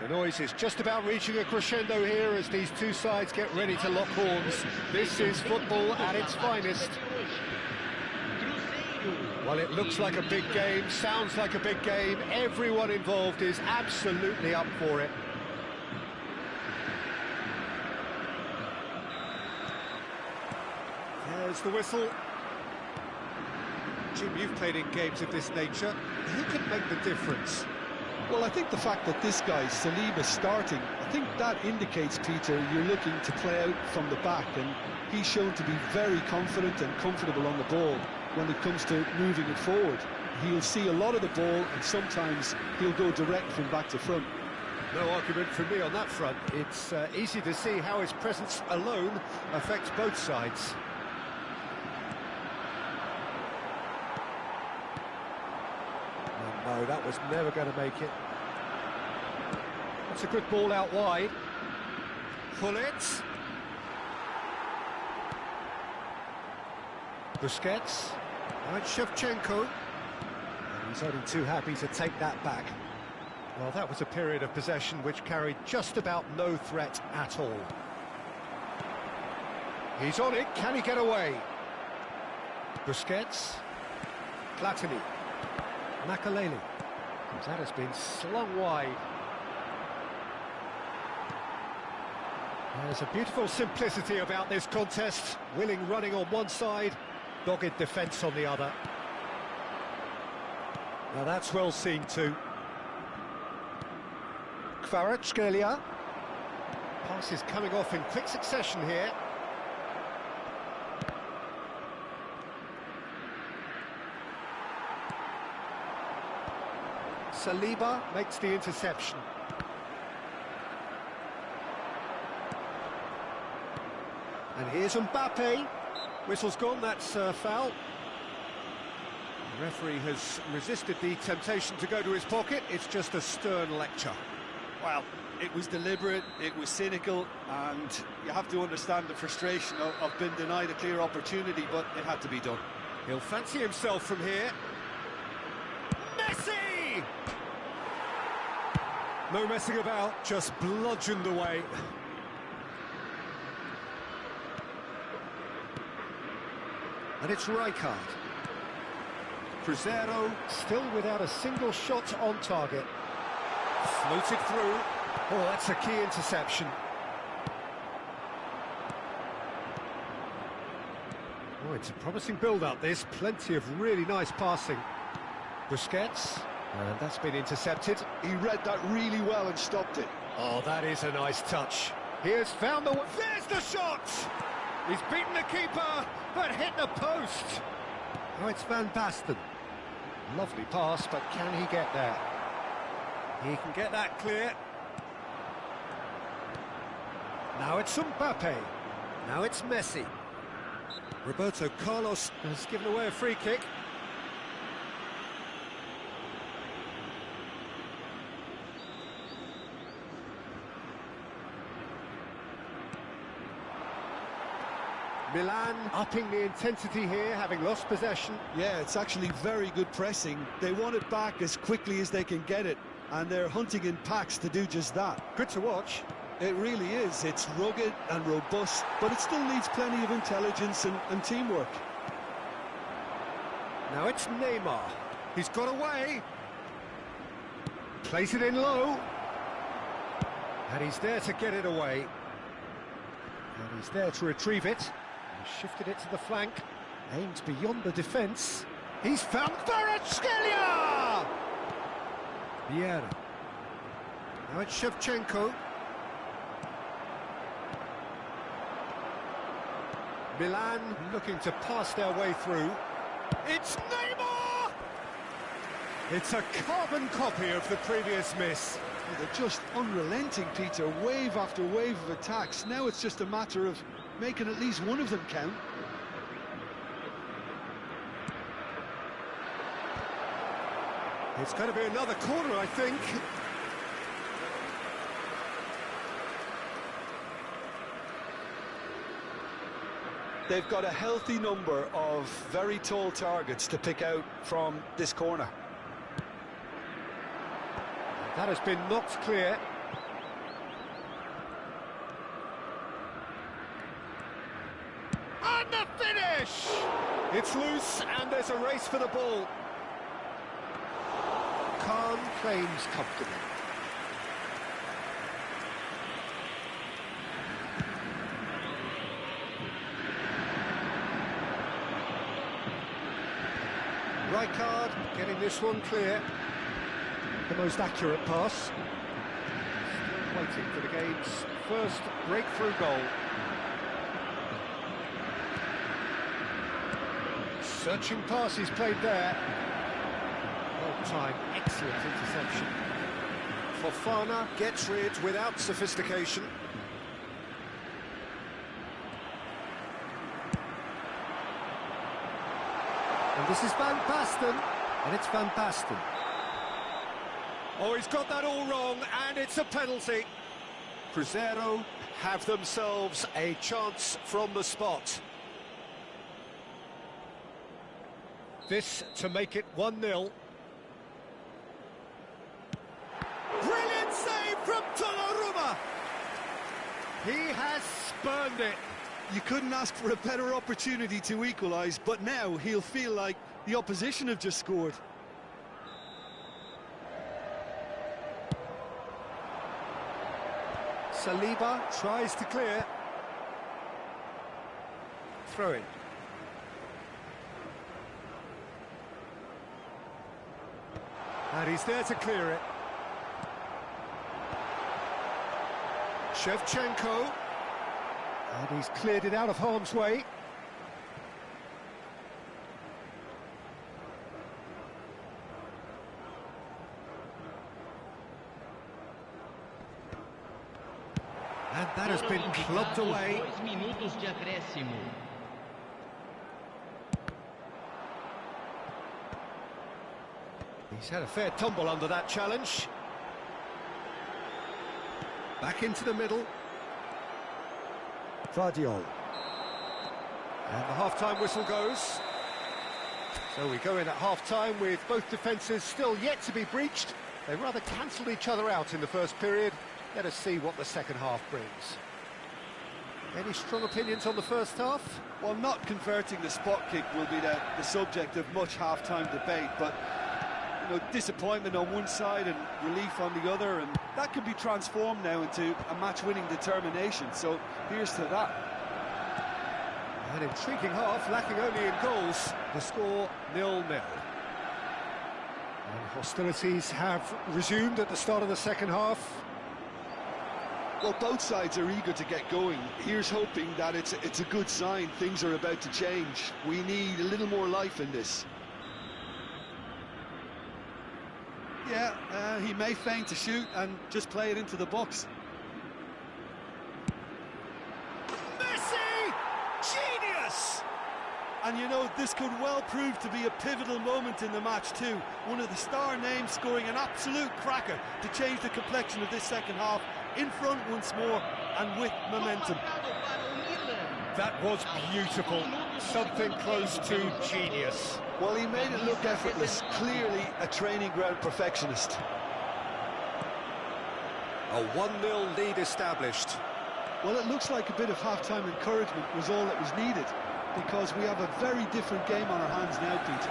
The noise is just about reaching a crescendo here as these two sides get ready to lock horns. This is football at its finest. Well, it looks like a big game, sounds like a big game. Everyone involved is absolutely up for it. There's the whistle. Jim, you've played in games of this nature. Who can make the difference? Well, I think the fact that this guy, Saliba's starting, I think that indicates, Peter, you're looking to play out from the back, and he's shown to be very confident and comfortable on the ball when it comes to moving it forward. He'll see a lot of the ball, and sometimes he'll go direct from back to front. No argument from me on that front. It's easy to see how his presence alone affects both sides. No, that was never going to make it. That's a good ball out wide. Pull it. Busquets. Now it's Shevchenko. And he's only too happy to take that back. Well, that was a period of possession which carried just about no threat at all. He's on it. Can he get away? Busquets. Platini. Makaleli. That has been slung wide. There's a beautiful simplicity about this contest. Willing running on one side, dogged defence on the other. Now that's well seen too. Kvaratskhelia. Pass is coming off in quick succession here. Saliba makes the interception. And here's Mbappe. Whistle's gone, that's foul. The referee has resisted the temptation to go to his pocket. It's just a stern lecture. Well, it was deliberate, it was cynical, and you have to understand the frustration of being denied a clear opportunity, but it had to be done. He'll fancy himself from here. Messi! No messing about, just bludgeoned away. And it's Rijkaard. Cruzeiro still without a single shot on target. Floated through. Oh, that's a key interception. Oh, it's a promising build-up, this. Plenty of really nice passing. Busquets. And that's been intercepted. He read that really well and stopped it. Oh, that is a nice touch. He has found the... There's the shot! He's beaten the keeper, but hit the post. Oh, it's Van Basten. Lovely pass, but can he get there? He can get that clear. Now it's Mbappe. Now it's Messi. Roberto Carlos has given away a free kick. Milan upping the intensity here, having lost possession. Yeah, it's actually very good pressing. They want it back as quickly as they can get it, and they're hunting in packs to do just that. Good to watch. It really is. It's rugged and robust, but it still needs plenty of intelligence and teamwork. Now it's Neymar. He's got away. Plays it in low. And he's there to get it away. And he's there to retrieve it. He shifted it to the flank. Aims beyond the defence. He's found Kvaratskhelia! Vieira. Now it's Shevchenko. Milan looking to pass their way through. It's Neymar! It's a carbon copy of the previous miss. They're just unrelenting, Peter. Wave after wave of attacks. Now it's just a matter of making at least one of them count. It's going to be another corner, I think. They've got a healthy number of very tall targets to pick out from this corner. That has been knocked clear. And the finish! It's loose and there's a race for the ball. Khan claims comfortably. Rijkaard getting this one clear. The most accurate pass. Still waiting for the game's first breakthrough goal. Searching pass is played there. Well timed, excellent interception. Fofana gets rid without sophistication. And this is Van Basten, and it's Van Basten. Oh, he's got that all wrong, and it's a penalty. Cruzeiro have themselves a chance from the spot. This to make it 1-0. Brilliant save from Donnarumma. He has spurned it. You couldn't ask for a better opportunity to equalise, but now he'll feel like the opposition have just scored. Saliba tries to clear. Throw in. And he's there to clear it. Shevchenko. And he's cleared it out of harm's way. And that has been clubbed away. 2 minutos de acréscimo. He's had a fair tumble under that challenge. Back into the middle. Vardiol. And the half-time whistle goes. So we go in at half-time with both defences still yet to be breached. They rather cancelled each other out in the first period. Let us see what the second half brings. Any strong opinions on the first half? Well, not converting the spot kick will be the subject of much half-time debate, but you know, disappointment on one side and relief on the other, and that can be transformed now into a match-winning determination, so here's to that. An intriguing half, lacking only in goals. The score 0-0. And hostilities have resumed at the start of the second half. Well, both sides are eager to get going. Here's hoping that it's a good sign. Things are about to change. We need a little more life in this. Yeah, he may feign to shoot and just play it into the box. Messi! Genius! And you know, this could well prove to be a pivotal moment in the match too. One of the star names scoring an absolute cracker to change the complexion of this second half. In front once more and with momentum. That was beautiful. Something close to genius. Well, he made it look effortless. Clearly a training ground perfectionist. A 1-0 lead established. Well, it looks like a bit of half-time encouragement was all that was needed, because we have a very different game on our hands now, Peter.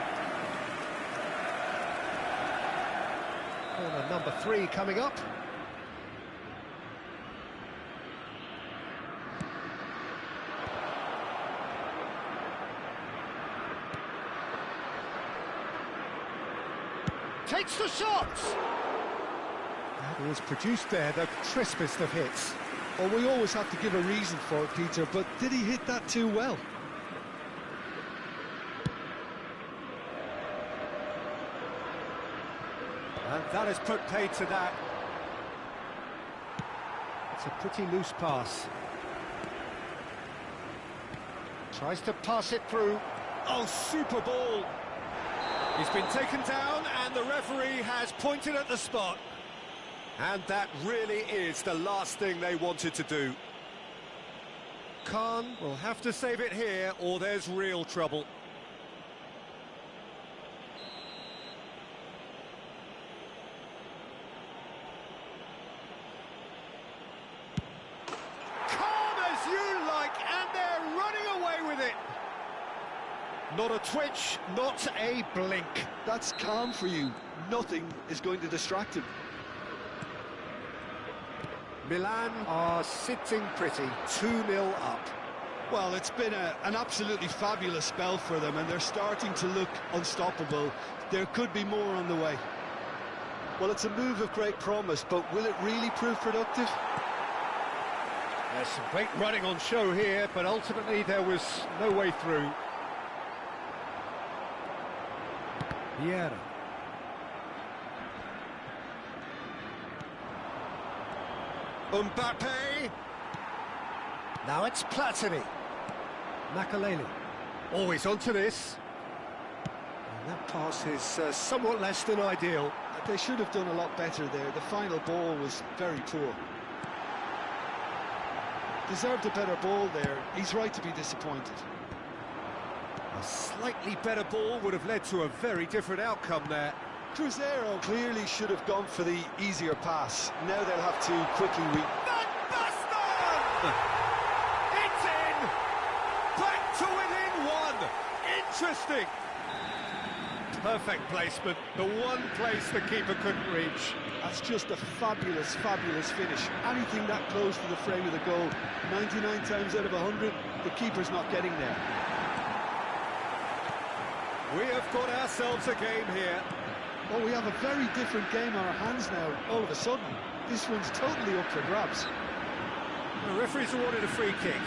Corner number 3 coming up. Takes the shot! That is produced there, the crispest of hits. Well, we always have to give a reason for it, Peter, but did he hit that too well? And that has put paid to that. It's a pretty loose pass. Tries to pass it through. Oh, super ball! He's been taken down and the referee has pointed at the spot. And that really is the last thing they wanted to do. Khan will have to save it here or there's real trouble. Calm as you like, and they're running away with Not a twitch, not a blink. That's calm for you. Nothing is going to distract him. Milan are sitting pretty, 2-0 up. Well, it's been an absolutely fabulous spell for them, and they're starting to look unstoppable. There could be more on the way. Well, it's a move of great promise, but will it really prove productive? There's some great running on show here, but ultimately there was no way through. Vieira. Mbappe. Now it's Platini. Makaleli. Always onto this. And that pass is somewhat less than ideal. They should have done a lot better there. The final ball was very poor. Deserved a better ball there. He's right to be disappointed. A slightly better ball would have led to a very different outcome there. Cruzeiro clearly should have gone for the easier pass. Now they'll have to quickly Van Basten! It's in! Back to within one! Interesting! Perfect placement, the one place the keeper couldn't reach. That's just a fabulous, fabulous finish. Anything that close to the frame of the goal, 99 times out of 100, the keeper's not getting there. We have got ourselves a game here. Well, we have a very different game on our hands now, all of a sudden. This one's totally up for grabs. The referee's awarded a free kick.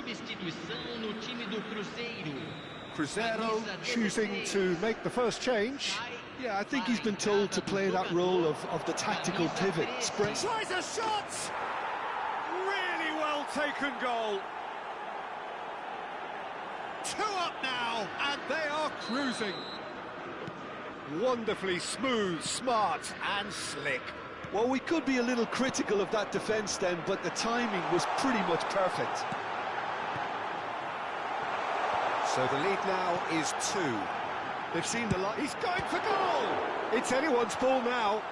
Substituição no time do Cruzeiro. Cruzeiro choosing to make the first change. Yeah, I think he's been told to play that role of the tactical pivot. Sprint. Tries a shot! Really well taken goal. 2 up now, and they are cruising. Wonderfully smooth, smart and slick. Well, we could be a little critical of that defence then, but the timing was pretty much perfect. So the lead now is 2. They've seen the light. He's going for goal! It's anyone's ball now.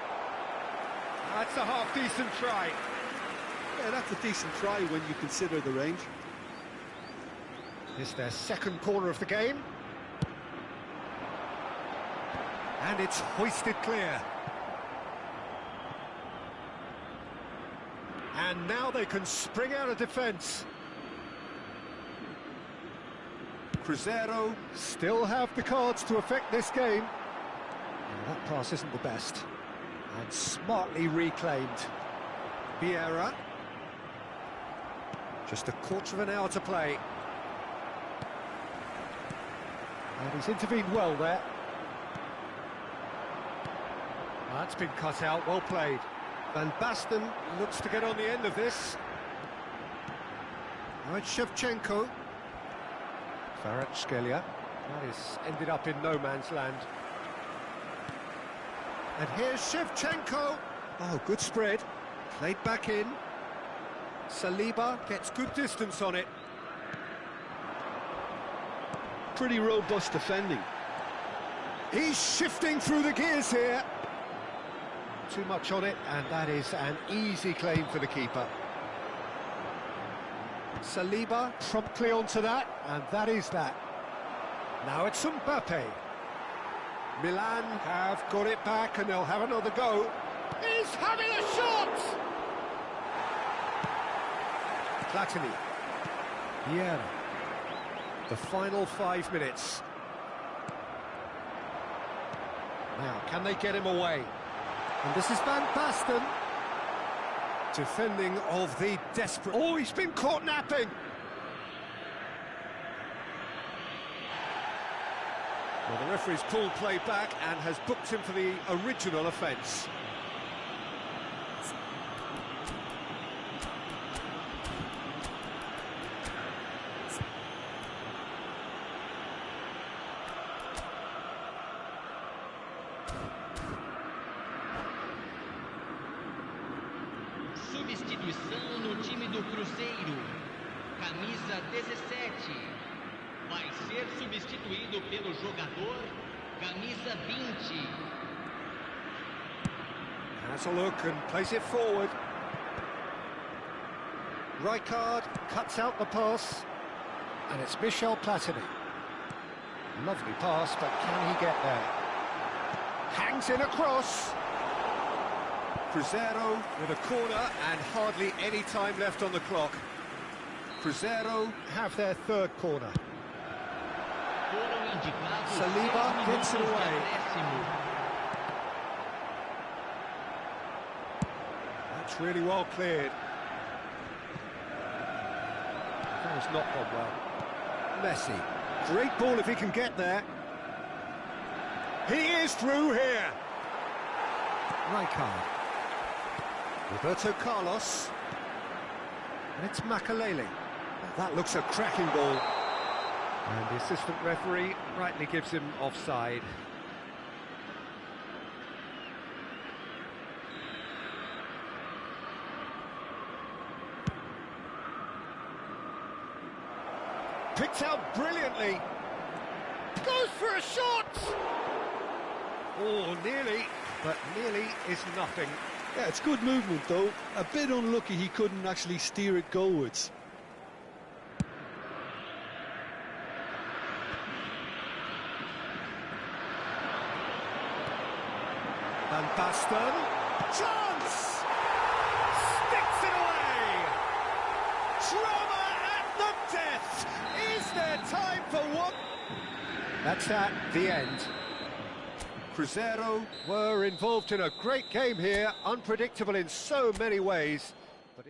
That's a half-decent try. Yeah, that's a decent try when you consider the range. It's their second corner of the game. And it's hoisted clear. And now they can spring out of defence. Cruzeiro still have the cards to affect this game. And that pass isn't the best. And smartly reclaimed. Vieira. Just a quarter of an hour to play. And he's intervened well there. That's been cut out, well played. Van Basten looks to get on the end of this. Now it's Shevchenko. Kvaratskhelia. That is ended up in no man's land. And here's Shevchenko. Oh, good spread. Played back in. Saliba gets good distance on it. Pretty robust defending. He's shifting through the gears here. Too much on it, and that is an easy claim for the keeper. Saliba promptly onto that, and that is that. Now it's Mbappe. Milan have got it back, and they'll have another go. He's having a shot! Platini. Vieira. The final 5 minutes. Now, can they get him away? And this is Van Basten. Defending of the desperate... Oh, he's been caught napping! Well, the referee's pulled play back and has booked him for the original offence. Substituição no time do Cruzeiro. Camisa 17. Vai ser substituído pelo jogador camisa 20. Has a look and plays it forward. Rijkaard cuts out the pass, and it's Michel Platini. Lovely pass, but can he get there? Hangs in across. Cruzeiro with a corner and hardly any time left on the clock. Cruzeiro have their third corner. Saliba gets it away. That's really well cleared. That was not gone well. Messi. Great ball if he can get there. He is through here. Rijkaard. Roberto Carlos. And it's Makalele. That looks a cracking ball. And the assistant referee rightly gives him offside. Picked out brilliantly. Goes for a shot! Oh, nearly, but nearly is nothing. Yeah, it's good movement though. A bit unlucky he couldn't actually steer it goalwards. Van Basten. Chance! Sticks it away! Drama at the death! Is there time for one? That's that, the end. Cruzeiro were involved in a great game here, unpredictable in so many ways. But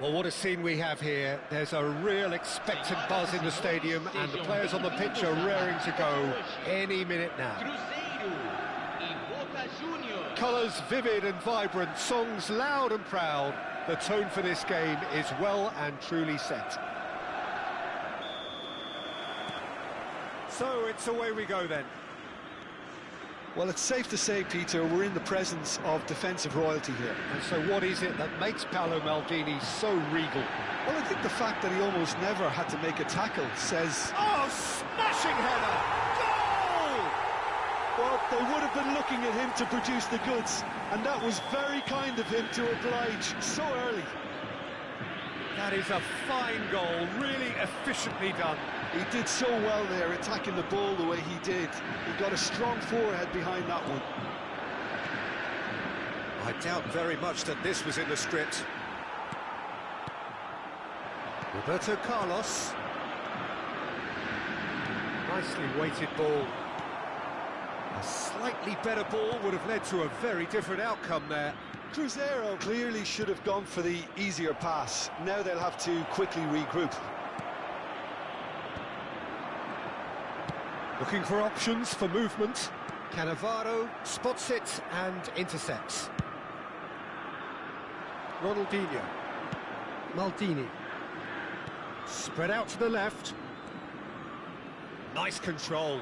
Well, what a scene we have here. There's a real expectant buzz in the stadium, and the players on the pitch are raring to go any minute now. Colours vivid and vibrant, songs loud and proud. The tone for this game is well and truly set. So it's away we go then. Well, it's safe to say, Peter, we're in the presence of defensive royalty here. And so what is it that makes Paolo Maldini so regal? Well, I think the fact that he almost never had to make a tackle says... Oh, smashing header! Goal! Well, they would have been looking at him to produce the goods, and that was very kind of him to oblige so early. That is a fine goal, really efficiently done. He did so well there, attacking the ball the way he did. He got a strong forehead behind that one. I doubt very much that this was in the script. Roberto Carlos. Nicely weighted ball. A slightly better ball would have led to a very different outcome there. Cruzeiro clearly should have gone for the easier pass. Now they'll have to quickly regroup. Looking for options for movement. Cannavaro spots it and intercepts. Ronaldinho. Maldini. Spread out to the left. Nice control.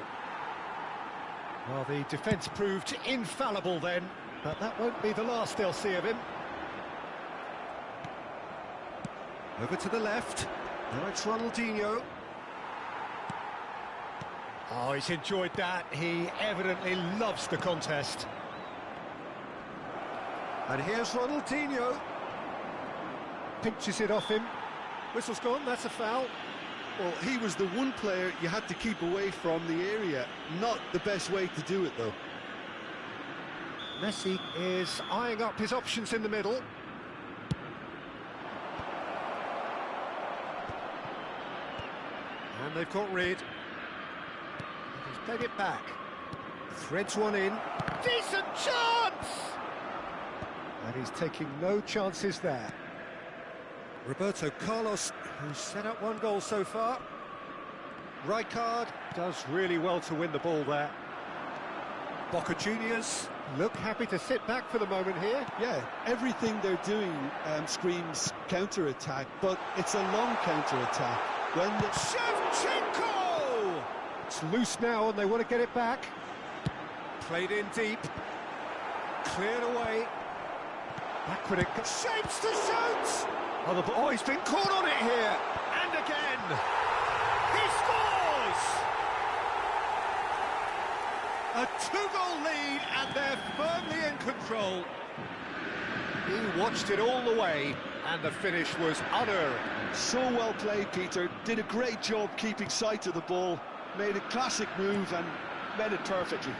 Well, the defence proved infallible then, but that won't be the last they'll see of him. Over to the left. Now it's Ronaldinho. Oh, he's enjoyed that. He evidently loves the contest. And here's Ronaldinho. Pinches it off him. Whistle's gone, that's a foul. Well, he was the one player you had to keep away from the area. Not the best way to do it, though. Messi is eyeing up his options in the middle. And they've got rid. He's played it back. Threads one in. Decent chance! And he's taking no chances there. Roberto Carlos, who's set up one goal so far. Rijkaard does really well to win the ball there. Boca Juniors look happy to sit back for the moment here. Yeah, everything they're doing screams counter-attack, but it's a long counter-attack. When the... Shevchenko! It's loose now and they want to get it back. Played in deep. Cleared away. Back when it shapes to shoot! Oh, he's been caught on it here! And again! He scores! A two-goal lead and they're firmly in control. He watched it all the way and the finish was unerring. So well played, Peter. Did a great job keeping sight of the ball. Made a classic move and made it perfectly.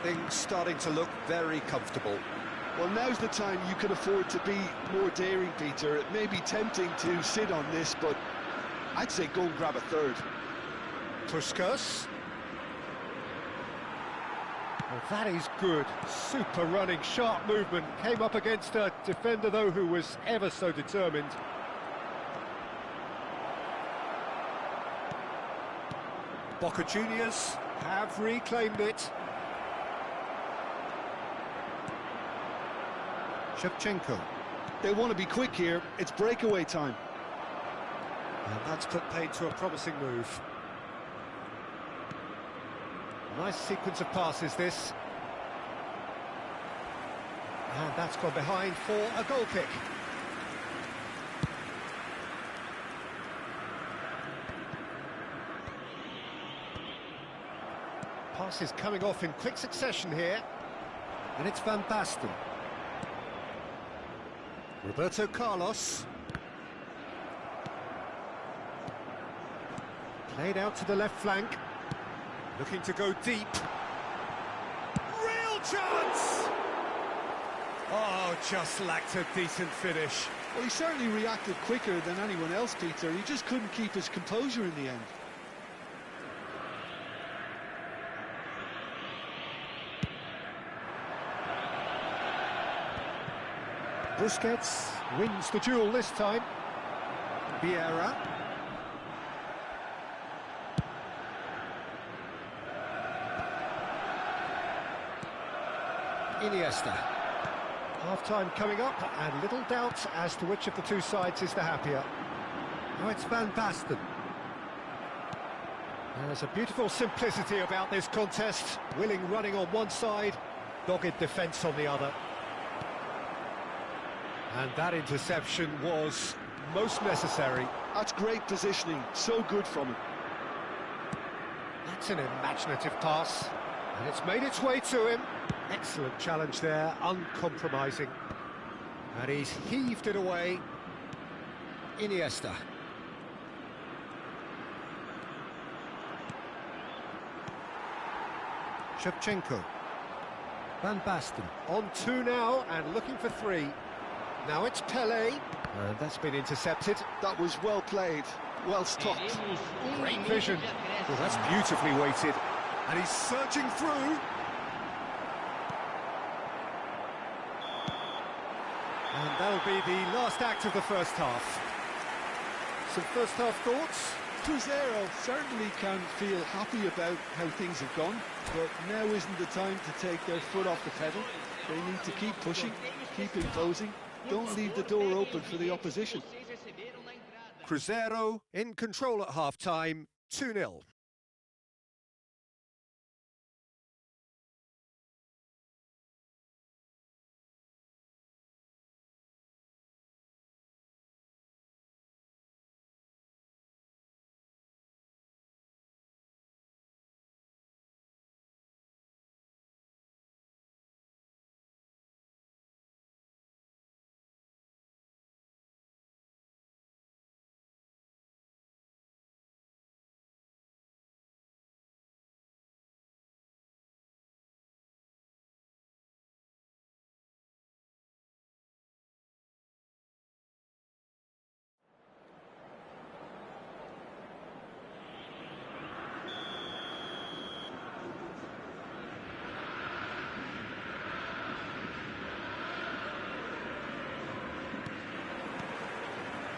Things starting to look very comfortable. Well, now's the time you can afford to be more daring, Peter. It may be tempting to sit on this, but I'd say go and grab a third. Puskas. Well, that is good. Super running, sharp movement. Came up against a defender, though, who was ever so determined. Boca Juniors have reclaimed it. Shevchenko. They want to be quick here. It's breakaway time. And that's put paid to a promising move. Nice sequence of passes, this. And that's gone behind for a goal kick. Passes coming off in quick succession here. And it's Van Basten. Roberto Carlos. Played out to the left flank. Looking to go deep. Real chance! Oh, just lacked a decent finish. Well, he certainly reacted quicker than anyone else, Peter. He just couldn't keep his composure in the end. Busquets wins the duel this time. Vieira. Iniesta. Half-time coming up, and little doubt as to which of the two sides is the happier. Now it's Van Basten. There's a beautiful simplicity about this contest. Willing running on one side, dogged defence on the other. And that interception was most necessary. That's great positioning, so good from him. That's an imaginative pass, and it's made its way to him. Excellent challenge there, uncompromising. And he's heaved it away. Iniesta. Shevchenko. Van Basten on 2 now and looking for 3. Now it's Pelé, and that's been intercepted. That was well played, well stopped. Great vision. Well, that's beautifully weighted. And he's searching through. And that'll be the last act of the first half. Some first half thoughts? Cruzeiro certainly can feel happy about how things have gone, but now isn't the time to take their foot off the pedal. They need to keep pushing, keep imposing. Don't leave the door open for the opposition. Cruzeiro in control at half-time, 2-0.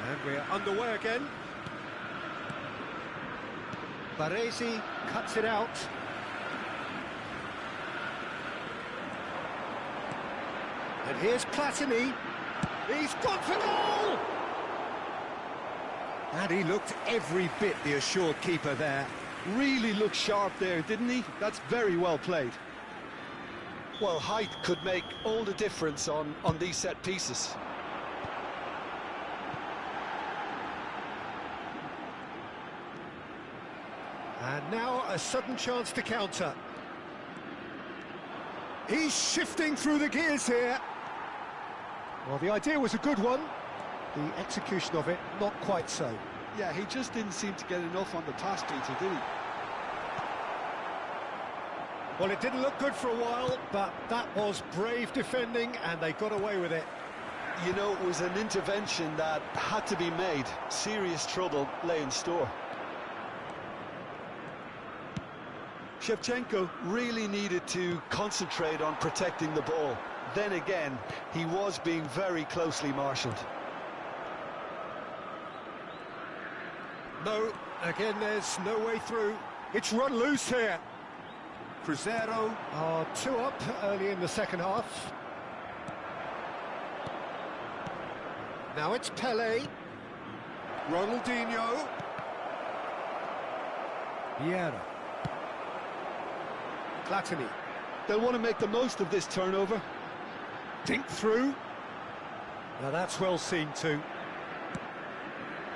And we're underway again. Baresi cuts it out. And here's Platini. He's gone for goal! And he looked every bit the assured keeper there. Really looked sharp there, didn't he? That's very well played. Well, height could make all the difference on these set pieces. And now a sudden chance to counter. He's shifting through the gears here. Well, the idea was a good one. The execution of it, not quite so. Yeah, he just didn't seem to get enough on the pass, Peter, did he? Well, it didn't look good for a while, but that was brave defending, and they got away with it. You know, it was an intervention that had to be made. Serious trouble lay in store. Shevchenko really needed to concentrate on protecting the ball. Then again, he was being very closely marshalled. No, again, there's no way through. It's run loose here. Cruzeiro are 2 up early in the second half. Now it's Pelé. Ronaldinho. Vieira. Platini. They'll want to make the most of this turnover. Dink through. Now that's well seen too.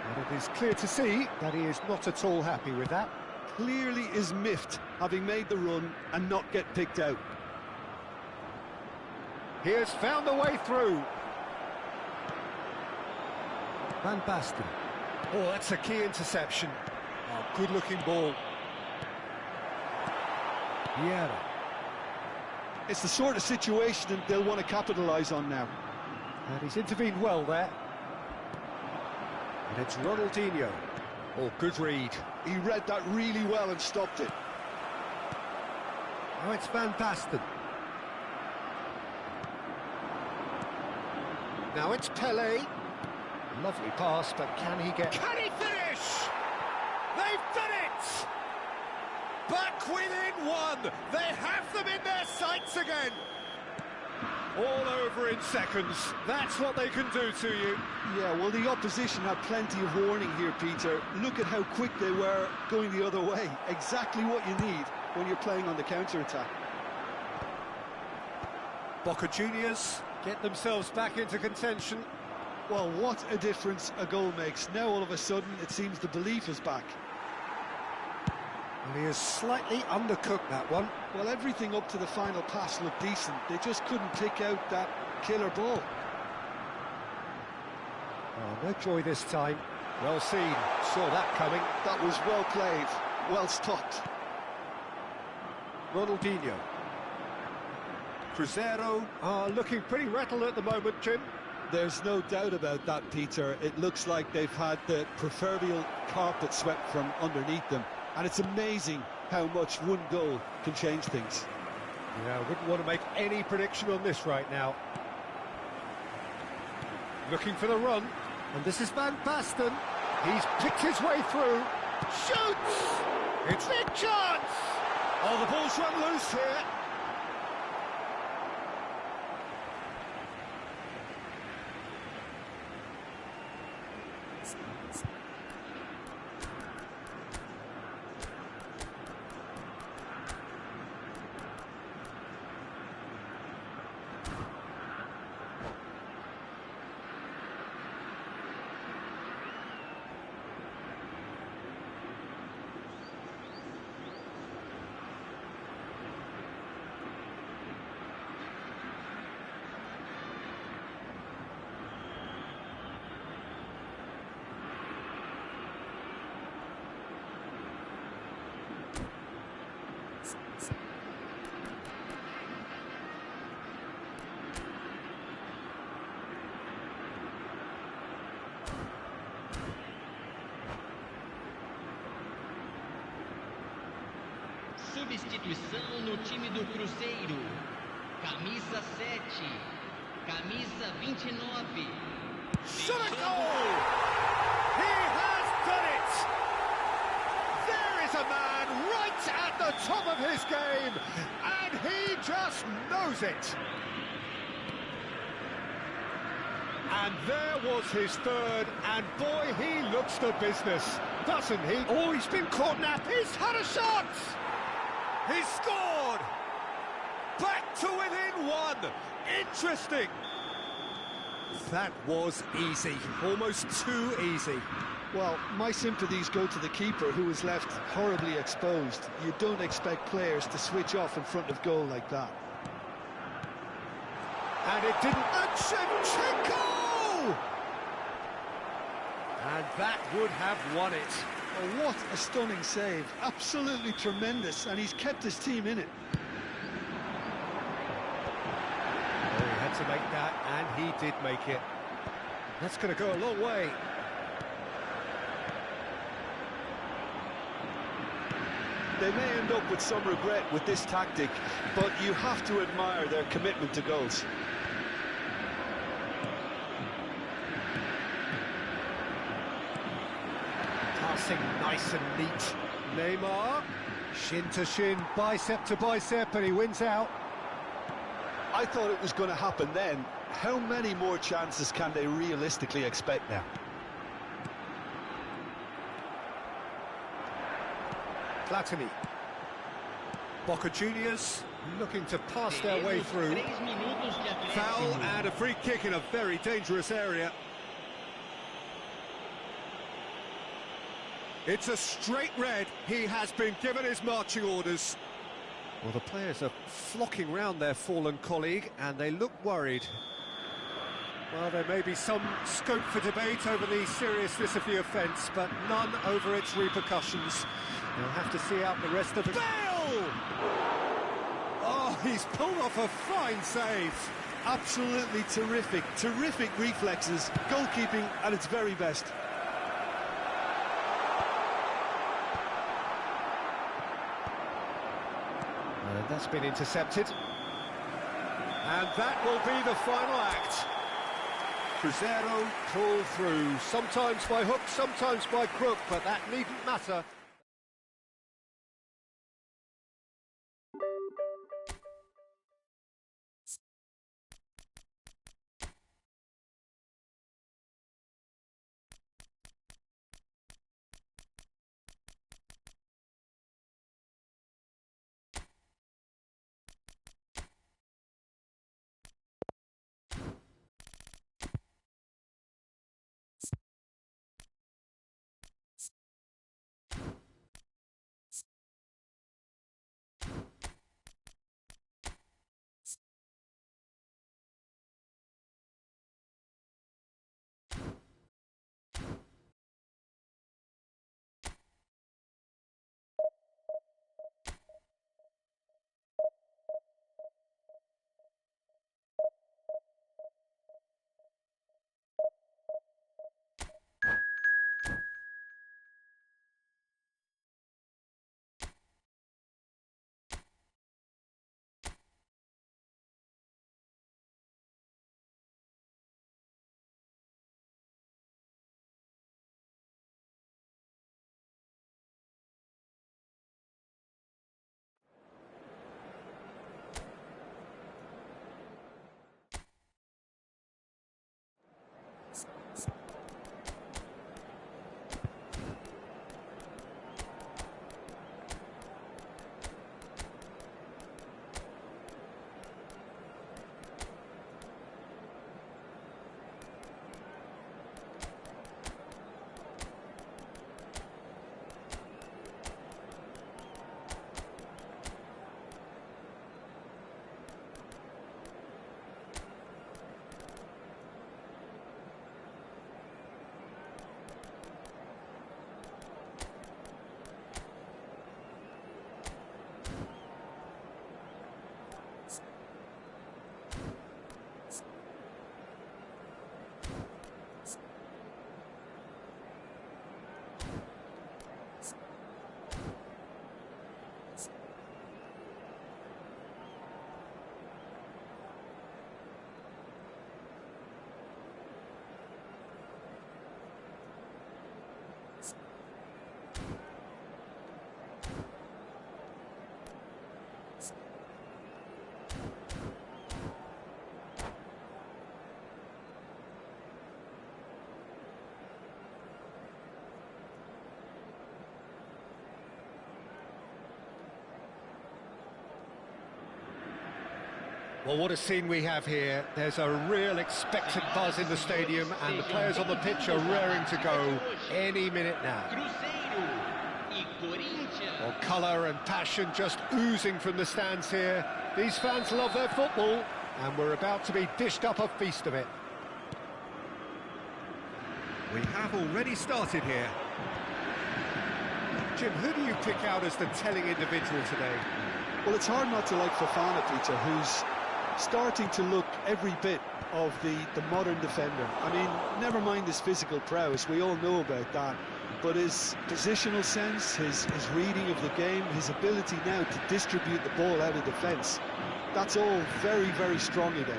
And it is clear to see that he is not at all happy with that. Clearly is miffed, having made the run and not get picked out. He has found the way through. Van Basten. Oh, that's a key interception. Oh, good-looking ball. Vieira. It's the sort of situation that they'll want to capitalise on now. And he's intervened well there. And it's Ronaldinho. Oh, good read. He read that really well and stopped it. Now it's Van Basten. Now it's Pele. Lovely pass, but can he finish? They've done it! Back within one! They have them in their sights again! All over in seconds. That's what they can do to you. Yeah, well, the opposition had plenty of warning here, Peter. Look at how quick they were going the other way. Exactly what you need when you're playing on the counter-attack. Boca Juniors get themselves back into contention. Well, what a difference a goal makes. Now, all of a sudden, it seems the belief is back. Well, he has slightly undercooked that one. Well, everything up to the final pass looked decent. They just couldn't pick out that killer ball. Oh, no joy this time. Well seen. Saw that coming. That was well played. Well stopped. Ronaldinho. Cruzeiro are looking pretty rattled at the moment, Jim. There's no doubt about that, Peter. It looks like they've had the proverbial carpet swept from underneath them. And it's amazing how much one goal can change things. Yeah, I wouldn't want to make any prediction on this right now. Looking for the run. And this is Van Basten. He's picked his way through. Shoots! It's big chance! Oh, the ball's run loose here. Substituição no time do Cruzeiro. Camisa 7. Camisa 29. Shot a goal! He has done it! There is a man right at the top of his game, and he just knows it. And there was his third, and boy, he looks the business, doesn't he? Oh, he's been caught napping. He's had a shot! He's scored! Back to within one! Interesting! That was easy, almost too easy. Well, my sympathies go to the keeper, who was left horribly exposed. You don't expect players to switch off in front of goal like that. And it didn't... And Shevchenko! And that would have won it. Oh, what a stunning save. Absolutely tremendous, and he's kept his team in it. Oh, he had to make that, and he did make it. That's going to go a long way. They may end up with some regret with this tactic, but you have to admire their commitment to goals. Passing nice and neat. Neymar, shin to shin, bicep to bicep, and he wins out. I thought it was going to happen then. How many more chances can they realistically expect now? Platini. Boca Juniors looking to pass their way through. Foul and a free kick in a very dangerous area. It's a straight red. He has been given his marching orders. Well, the players are flocking round their fallen colleague, and they look worried. Well, there may be some scope for debate over the seriousness of the offence, but none over its repercussions. They'll have to see out the rest of it. Bale! Oh, he's pulled off a fine save. Absolutely terrific, terrific reflexes. Goalkeeping at its very best. That's been intercepted. And that will be the final act. Cruzeiro pull through, sometimes by hook, sometimes by crook, but that needn't matter. Well, what a scene we have here. There's a real expectant buzz in the stadium, and the players on the pitch are raring to go any minute now. Well, colour and passion just oozing from the stands here. These fans love their football, and we're about to be dished up a feast of it. We have already started here. Jim, who do you pick out as the telling individual today? Well, it's hard not to like Fofana, Peter, who's starting to look every bit of the modern defender. I mean, never mind his physical prowess, we all know about that, but his positional sense, his reading of the game, his ability now to distribute the ball out of defence, that's all very, very strong again.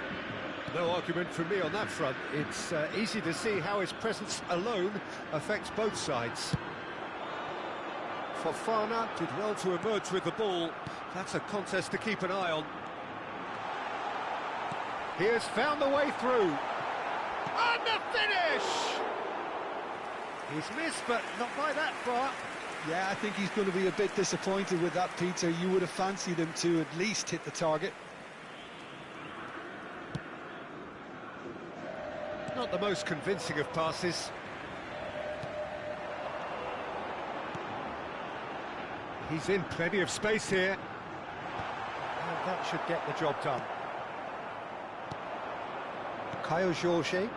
No argument from me on that front. It's easy to see how his presence alone affects both sides. Fofana did well to emerge with the ball. That's a contest to keep an eye on. He has found the way through. And the finish! He's missed, but not by that far. Yeah, I think he's going to be a bit disappointed with that, Peter. You would have fancied him to at least hit the target. Not the most convincing of passes. He's in plenty of space here. And that should get the job done. Kyle Jorge.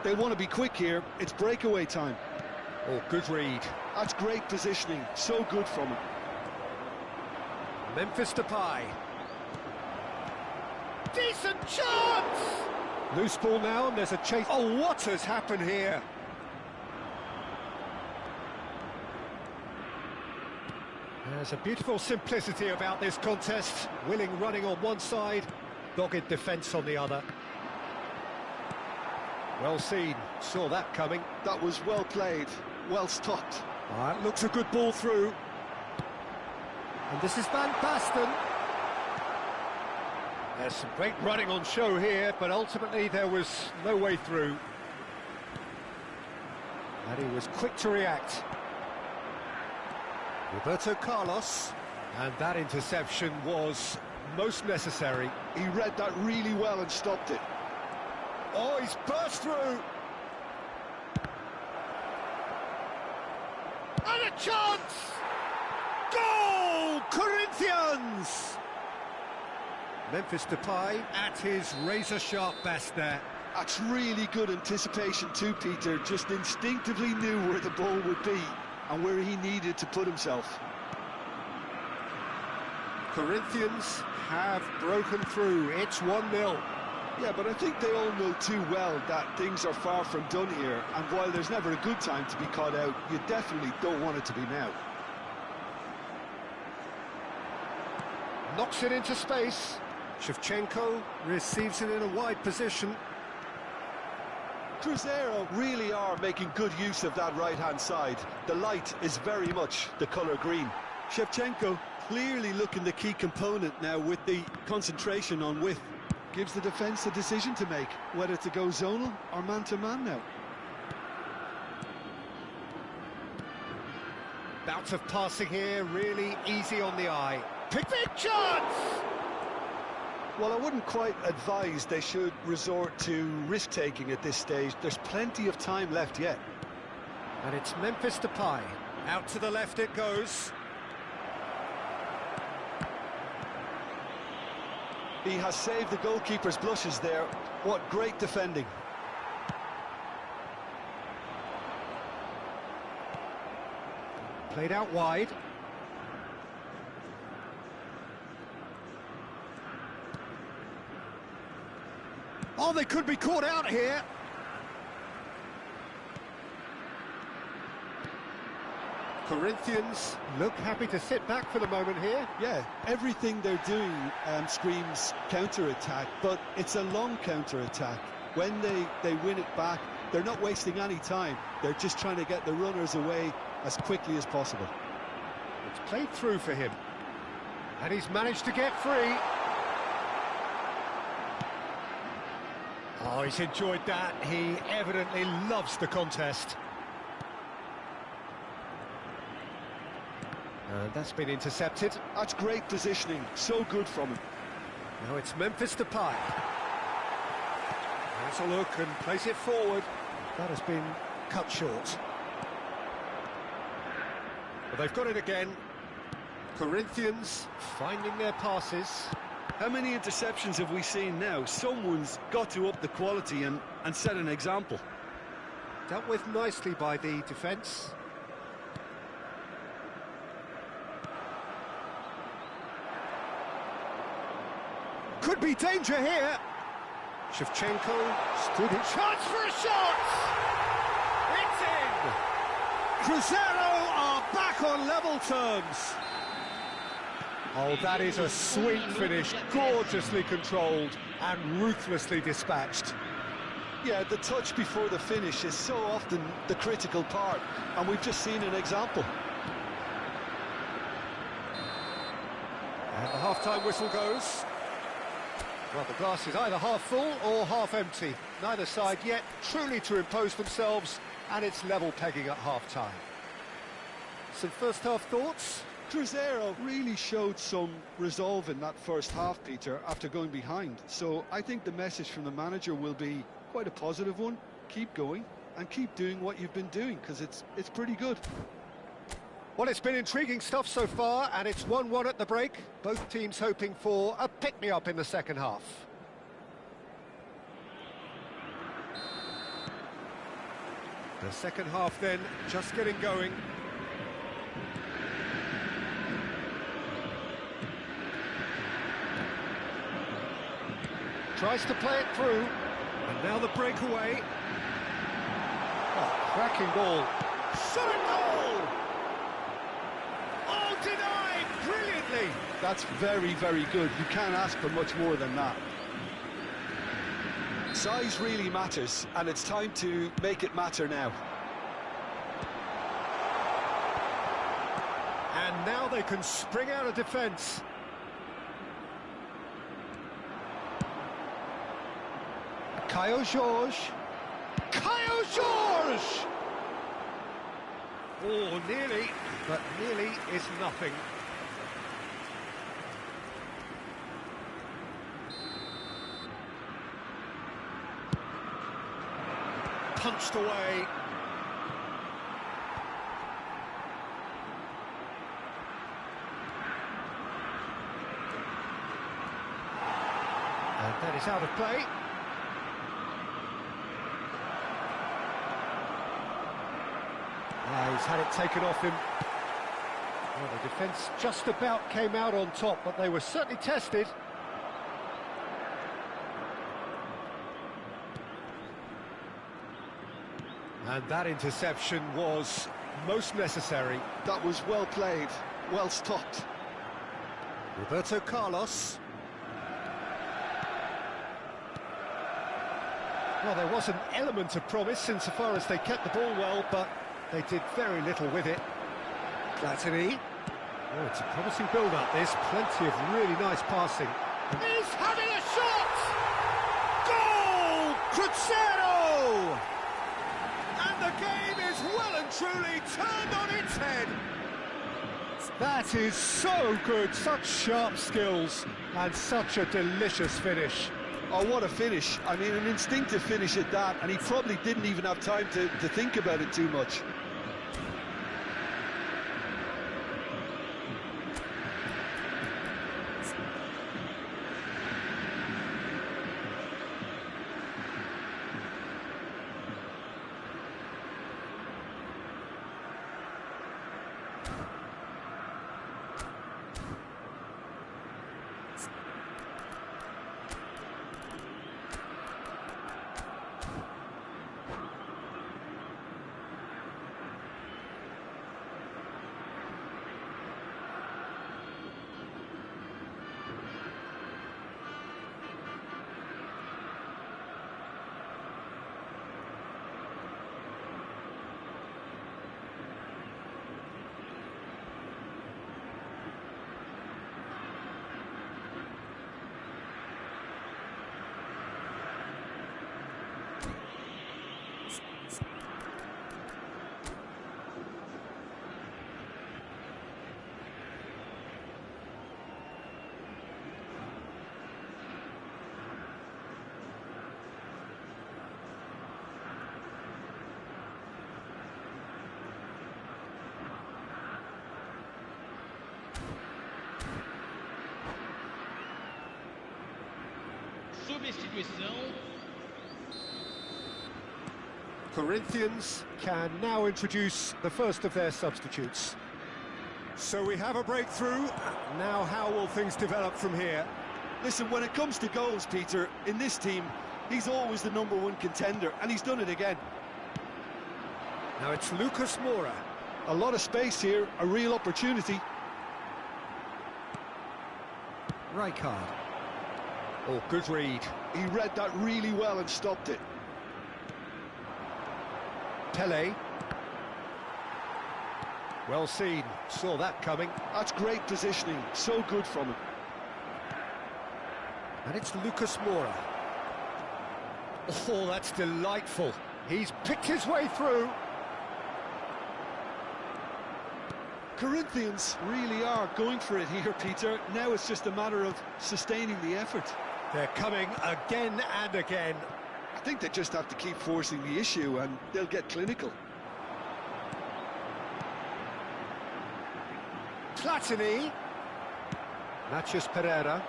They want to be quick here. It's breakaway time. Oh, good read. That's great positioning. So good from him. Memphis Depay. Decent chance! Loose ball now, and there's a chase. Oh, what has happened here? There's a beautiful simplicity about this contest. Willing running on one side, dogged defence on the other. Well seen, saw that coming. That was well played, well stopped. It looks a good ball through. And this is Van Basten. There's some great running on show here, but ultimately there was no way through. And he was quick to react. Roberto Carlos. And that interception was most necessary. He read that really well and stopped it. Oh, he's burst through! And a chance! Goal! Corinthians! Memphis Depay at his razor-sharp best there. That's really good anticipation too, Peter. Just instinctively knew where the ball would be and where he needed to put himself. Corinthians have broken through. It's 1-0. Yeah, but I think they all know too well that things are far from done here, and while there's never a good time to be caught out, you definitely don't want it to be now. Knocks it into space. Shevchenko receives it in a wide position. Cruzeiro really are making good use of that right-hand side. The light is very much the colour green. Shevchenko clearly looking the key component now with the concentration on width. Gives the defence a decision to make, whether to go zonal or man-to-man now. Bout of passing here, really easy on the eye. Big chance! Well, I wouldn't quite advise they should resort to risk-taking at this stage. There's plenty of time left yet. And it's Memphis Depay. Out to the left it goes. He has saved the goalkeeper's blushes there. What great defending. Played out wide. Oh, they could be caught out here. Corinthians look happy to sit back for the moment here. Yeah, everything they're doing screams counter-attack, but it's a long counter-attack. When they win it back, they're not wasting any time. They're just trying to get the runners away as quickly as possible. It's played through for him. And he's managed to get free. Oh, he's enjoyed that. He evidently loves the contest. And that's been intercepted. That's great positioning, so good from him. Now it's Memphis Depay. Has a look and plays it forward. That has been cut short. But they've got it again. Corinthians finding their passes. How many interceptions have we seen now? Someone's got to up the quality and set an example. Dealt with nicely by the defence. Could be danger here. Shevchenko stood in. Chance for a shot! It's in! Cruzeiro are back on level terms. Oh, that is a sweet finish, gorgeously controlled and ruthlessly dispatched. Yeah, the touch before the finish is so often the critical part, and we've just seen an example. And the half-time whistle goes. Well, the glass is either half full or half empty. Neither side yet truly to impose themselves, and it's level pegging at half-time. Some first-half thoughts? Cruzeiro really showed some resolve in that first half, Peter, after going behind. So I think the message from the manager will be quite a positive one. Keep going and keep doing what you've been doing, because it's pretty good. Well, it's been intriguing stuff so far, and it's 1-1 at the break. Both teams hoping for a pick-me-up in the second half. The second half then just getting going. Tries to play it through, and now the breakaway. Oh, cracking ball. Shot a goal! Oh, denied brilliantly! That's very, very good. You can't ask for much more than that. Size really matters, and it's time to make it matter now. And now they can spring out of defence. Caio Jorge. Caio Jorge! Oh, nearly, but nearly is nothing. Punched away. And that is out of play. He's had it taken off him. Well, the defence just about came out on top, but they were certainly tested. And that interception was most necessary. That was well played, well stopped. Roberto Carlos. Well, there was an element of promise insofar as they kept the ball well, but they did very little with it. Platini. Oh, it's a promising build-up, this. Plenty of really nice passing. He's having a shot! Goal! Crescer! And the game is well and truly turned on its head. That is so good, such sharp skills, and such a delicious finish. Oh, what a finish. I mean, an instinctive finish at that, and he probably didn't even have time to think about it too much. Substituição. Corinthians can now introduce the first of their substitutes. So we have a breakthrough. Now how will things develop from here? Listen, when it comes to goals, Peter, in this team, he's always the #1 contender, and he's done it again. Now it's Lucas Moura. A lot of space here, a real opportunity. Rijkaard. Oh, good read. He read that really well and stopped it. Pele. Well seen, saw that coming. That's great positioning, so good from him. And it's Lucas Moura. Oh, that's delightful. He's picked his way through. Corinthians really are going for it here, Peter. Now it's just a matter of sustaining the effort. They're coming again and again. I think they just have to keep forcing the issue and they'll get clinical. Platini. Natchez Pereira.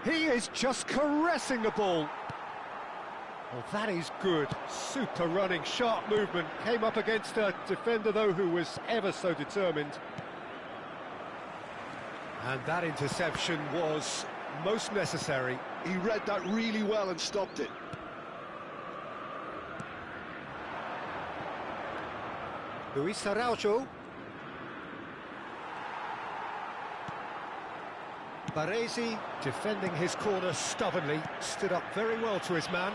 He is just caressing the ball. Well, that is good. Super running, sharp movement. Came up against a defender, though, who was ever so determined. And that interception was most necessary. He read that really well and stopped it. Luis Araujo. Baresi defending his corner stubbornly, stood up very well to his man.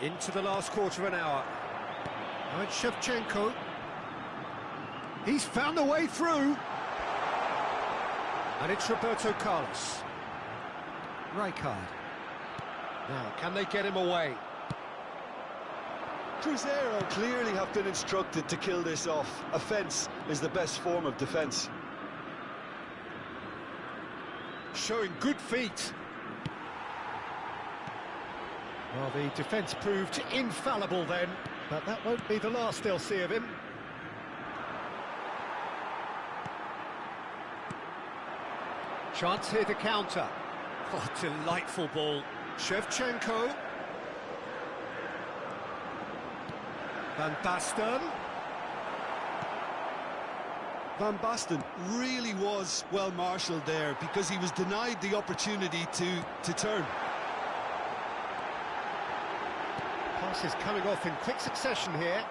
Into the last quarter of an hour. Now it's Shevchenko. He's found the way through. And it's Roberto Carlos. Rijkaard. Now, can they get him away? Cruzeiro clearly have been instructed to kill this off. Offence is the best form of defence. Showing good feet. Well, the defence proved infallible then, but that won't be the last they'll see of him. Chance here to counter. Oh, delightful ball. Shevchenko. Van Basten. Van Basten really was well marshalled there because he was denied the opportunity to turn. Passes coming off in quick succession here.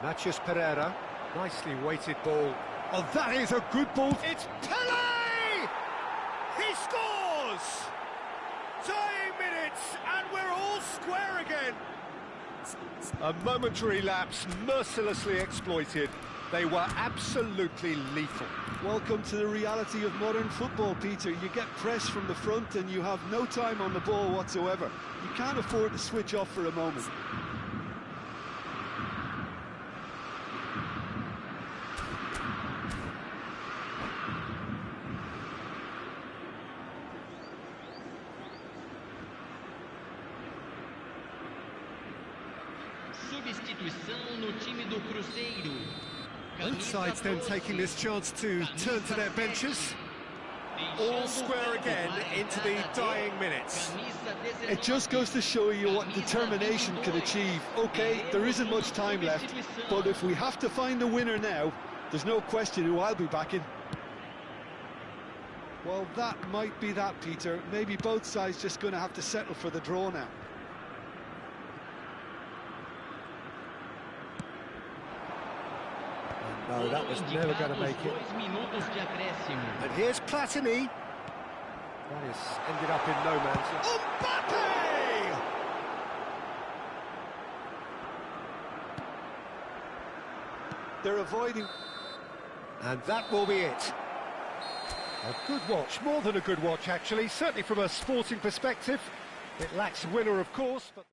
Matias Pereira. Nicely weighted ball. Oh, that is a good ball. It's Pele! He scores! Dying minutes, and we're all square again. A momentary lapse, mercilessly exploited. They were absolutely lethal. Welcome to the reality of modern football, Peter. You get pressed from the front and you have no time on the ball whatsoever. You can't afford to switch off for a moment. Substituição no time do Cruzeiro. Both sides then taking this chance to turn to their benches. All square again into the dying minutes. It just goes to show you what determination can achieve. Okay, there isn't much time left, but if we have to find the winner now, there's no question who I'll be backing. Well, that might be that, Peter. Maybe both sides just going to have to settle for the draw now. No, that was never going to make it. And here's Platini. That has ended up in no man's land. Mbappe! They're avoiding... And that will be it. A good watch, more than a good watch actually, certainly from a sporting perspective. It lacks winner, of course, but...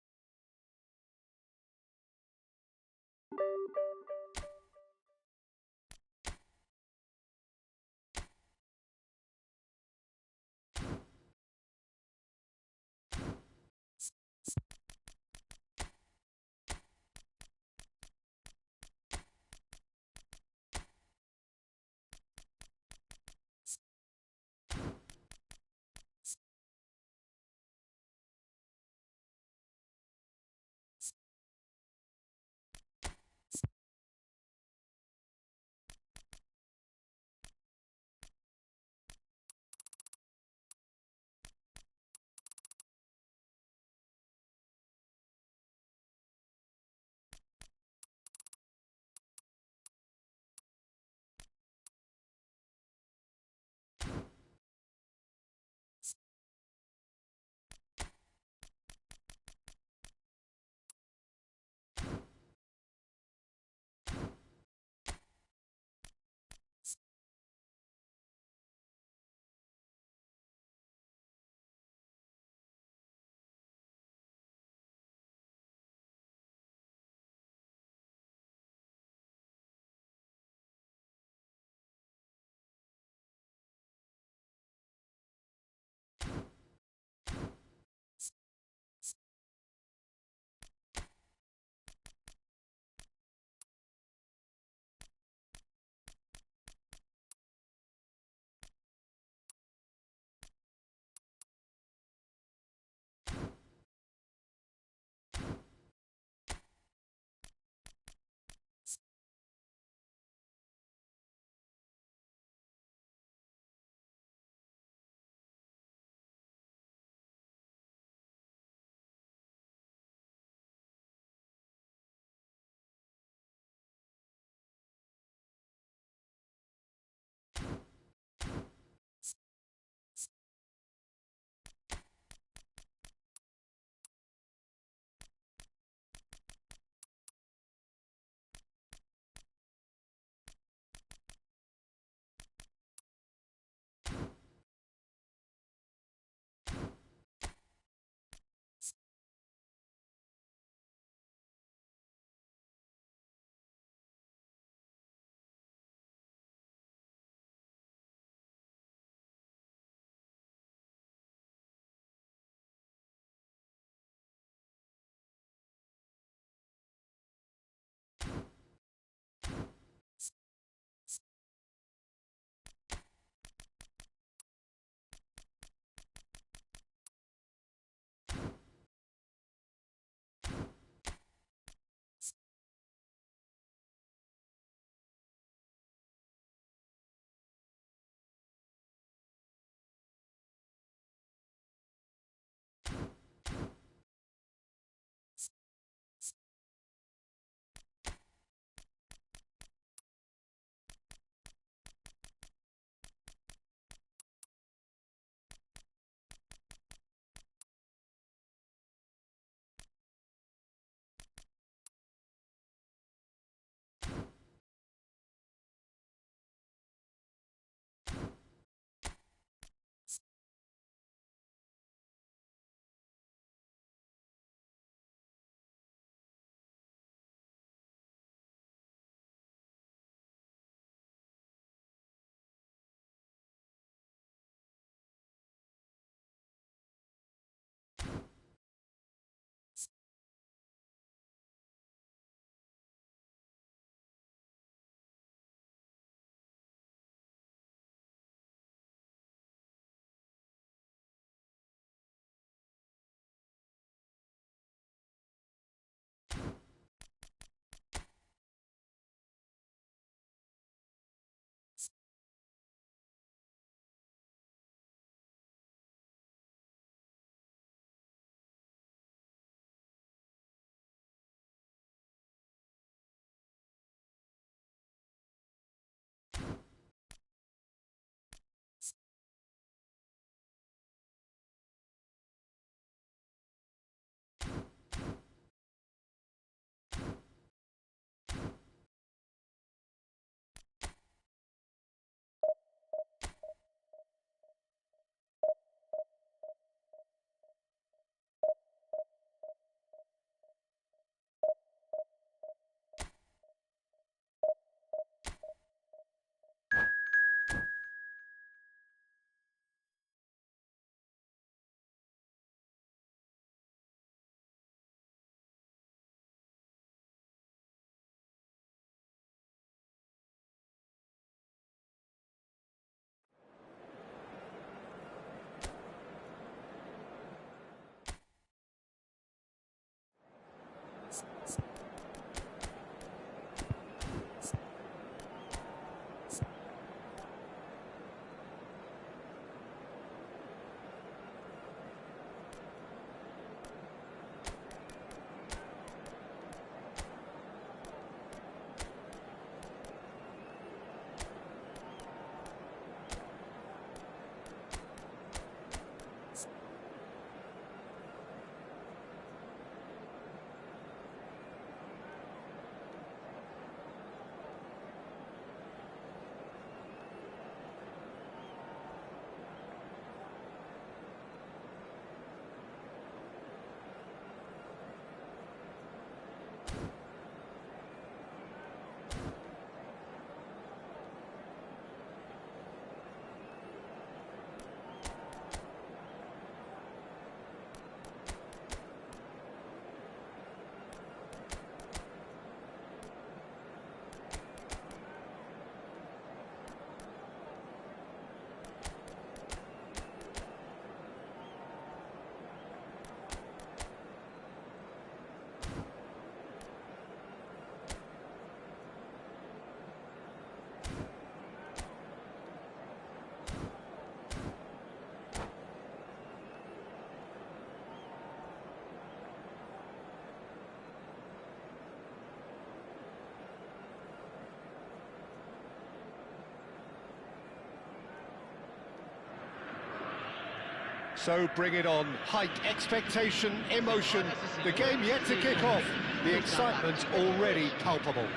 So bring it on. Hype, expectation, emotion. The game yet to kick off. The excitement already palpable.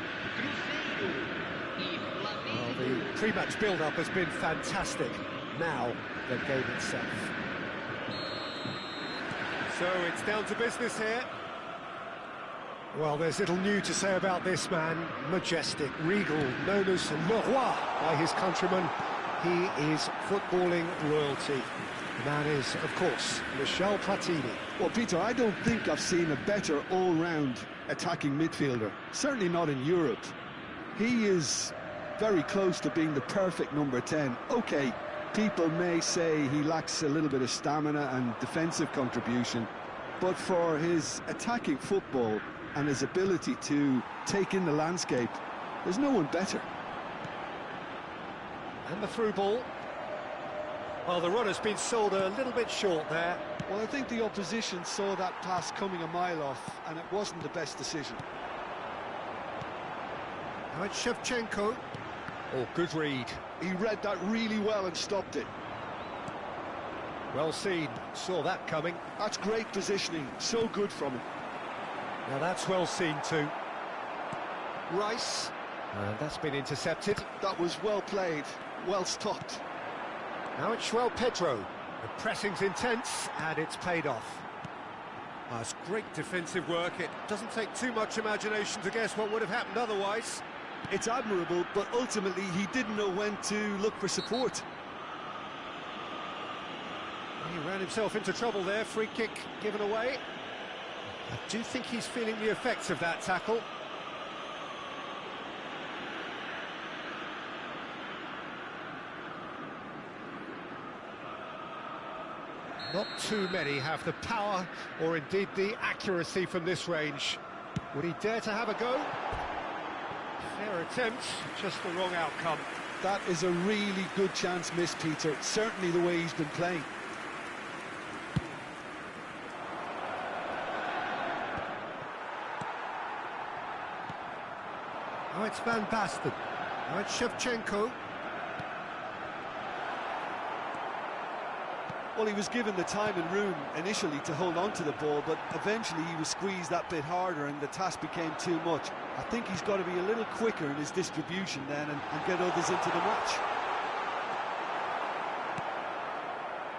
Well, the pre-match build-up has been fantastic. Now, the game itself. So it's down to business here. Well, there's little new to say about this man. Majestic, regal, known as Le Roi by his countrymen. He is footballing royalty. The man is, of course, Michel Platini. Well, Peter, I don't think I've seen a better all-round attacking midfielder. Certainly not in Europe. He is very close to being the perfect number 10. OK, people may say he lacks a little bit of stamina and defensive contribution, but for his attacking football and his ability to take in the landscape, there's no one better. And the through ball. Well, the run has been sold a little bit short there. Well, I think the opposition saw that pass coming a mile off, and it wasn't the best decision. Now it's Shevchenko. Oh, good read. He read that really well and stopped it. Well seen, saw that coming. That's great positioning, so good from him. Now that's well seen too. Rice, and that's been intercepted. That was well played, well stopped. Now it's João Pedro. The pressing's intense, and it's paid off. That's great defensive work. It doesn't take too much imagination to guess what would have happened otherwise. It's admirable, but ultimately he didn't know when to look for support. He ran himself into trouble there, free kick given away. I do think he's feeling the effects of that tackle. Not too many have the power or indeed the accuracy from this range. Would he dare to have a go? Fair attempt, just the wrong outcome. That is a really good chance missed, Peter. Certainly the way he's been playing. Now it's Van Basten. Now it's Shevchenko. Well, he was given the time and room initially to hold on to the ball, but eventually he was squeezed that bit harder and the task became too much. I think he's got to be a little quicker in his distribution then and get others into the match.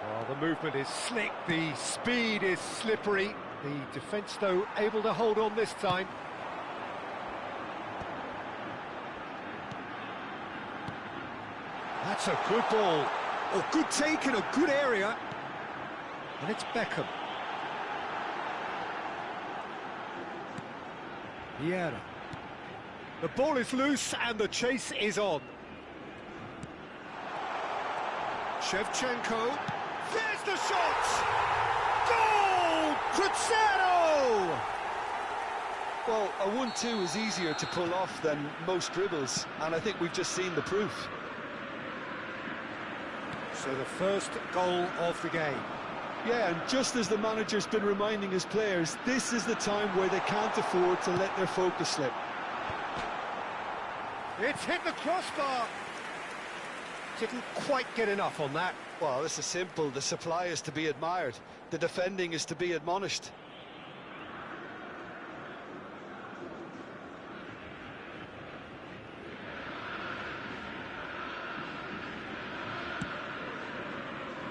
Well, the movement is slick, the speed is slippery. The defence, though, able to hold on this time. That's a good ball. Oh, good take in a good area. And it's Beckham. Vieira. The ball is loose and the chase is on. Shevchenko. There's the shot! Goal! Crescer! Well, a 1-2 is easier to pull off than most dribbles, and I think we've just seen the proof. So the first goal of the game. Yeah, and just as the manager's been reminding his players, this is the time where they can't afford to let their focus slip. It's hit the crossbar. Didn't quite get enough on that. Well, this is simple. The supply is to be admired. The defending is to be admonished.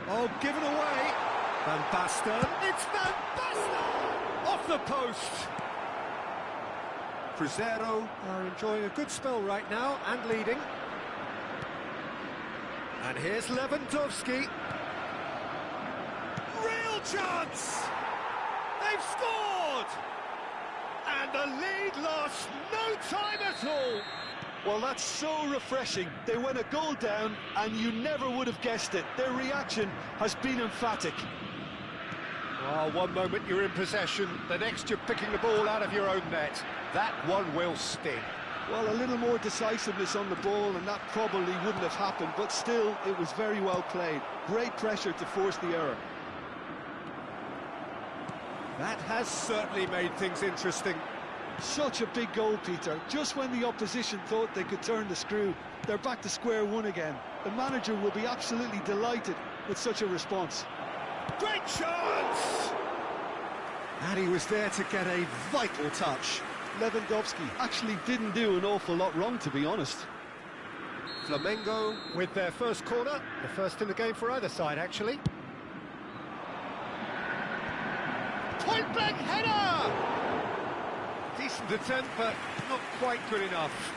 Oh, given away. Van Basten. It's Van Basten! Off the post. Cruzeiro are enjoying a good spell right now and leading. And here's Lewandowski. Real chance! They've scored! And the lead lasts no time at all. Well, that's so refreshing. They went a goal down, and you never would have guessed it. Their reaction has been emphatic. Oh, one moment you're in possession, the next you're picking the ball out of your own net. That one will sting. Well, a little more decisiveness on the ball, and that probably wouldn't have happened, but still, it was very well played. Great pressure to force the error. That has certainly made things interesting. Such a big goal, Peter. Just when the opposition thought they could turn the screw, they're back to square one again. The manager will be absolutely delighted with such a response. Great chance! And he was there to get a vital touch. Lewandowski actually didn't do an awful lot wrong, to be honest. Flamengo with their first corner, the first in the game for either side, actually. Point-blank header! Decent attempt, but not quite good enough.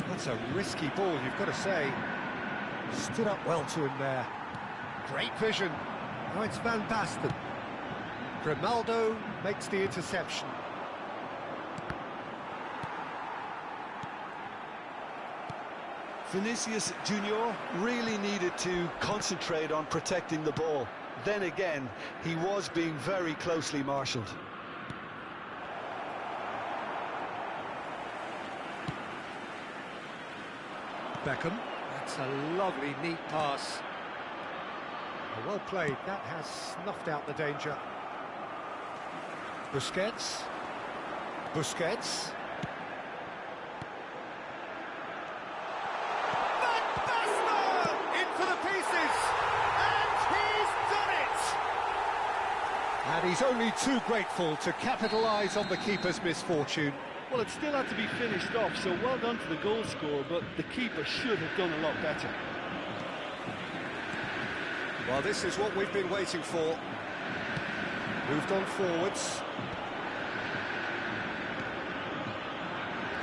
That's a risky ball, you've got to say. Stood up well to him there. Great vision. Now it's Van Basten. Grimaldo makes the interception. Vinicius Junior really needed to concentrate on protecting the ball. Then again, he was being very closely marshalled. Beckham. That's a lovely, neat pass. Well played. That has snuffed out the danger. Busquets. Busquets. In for the pieces! And he's done it! And he's only too grateful to capitalise on the keeper's misfortune. Well, it still had to be finished off, so well done to the goal scorer, but the keeper should have done a lot better. Well, this is what we've been waiting for. Moved on forwards.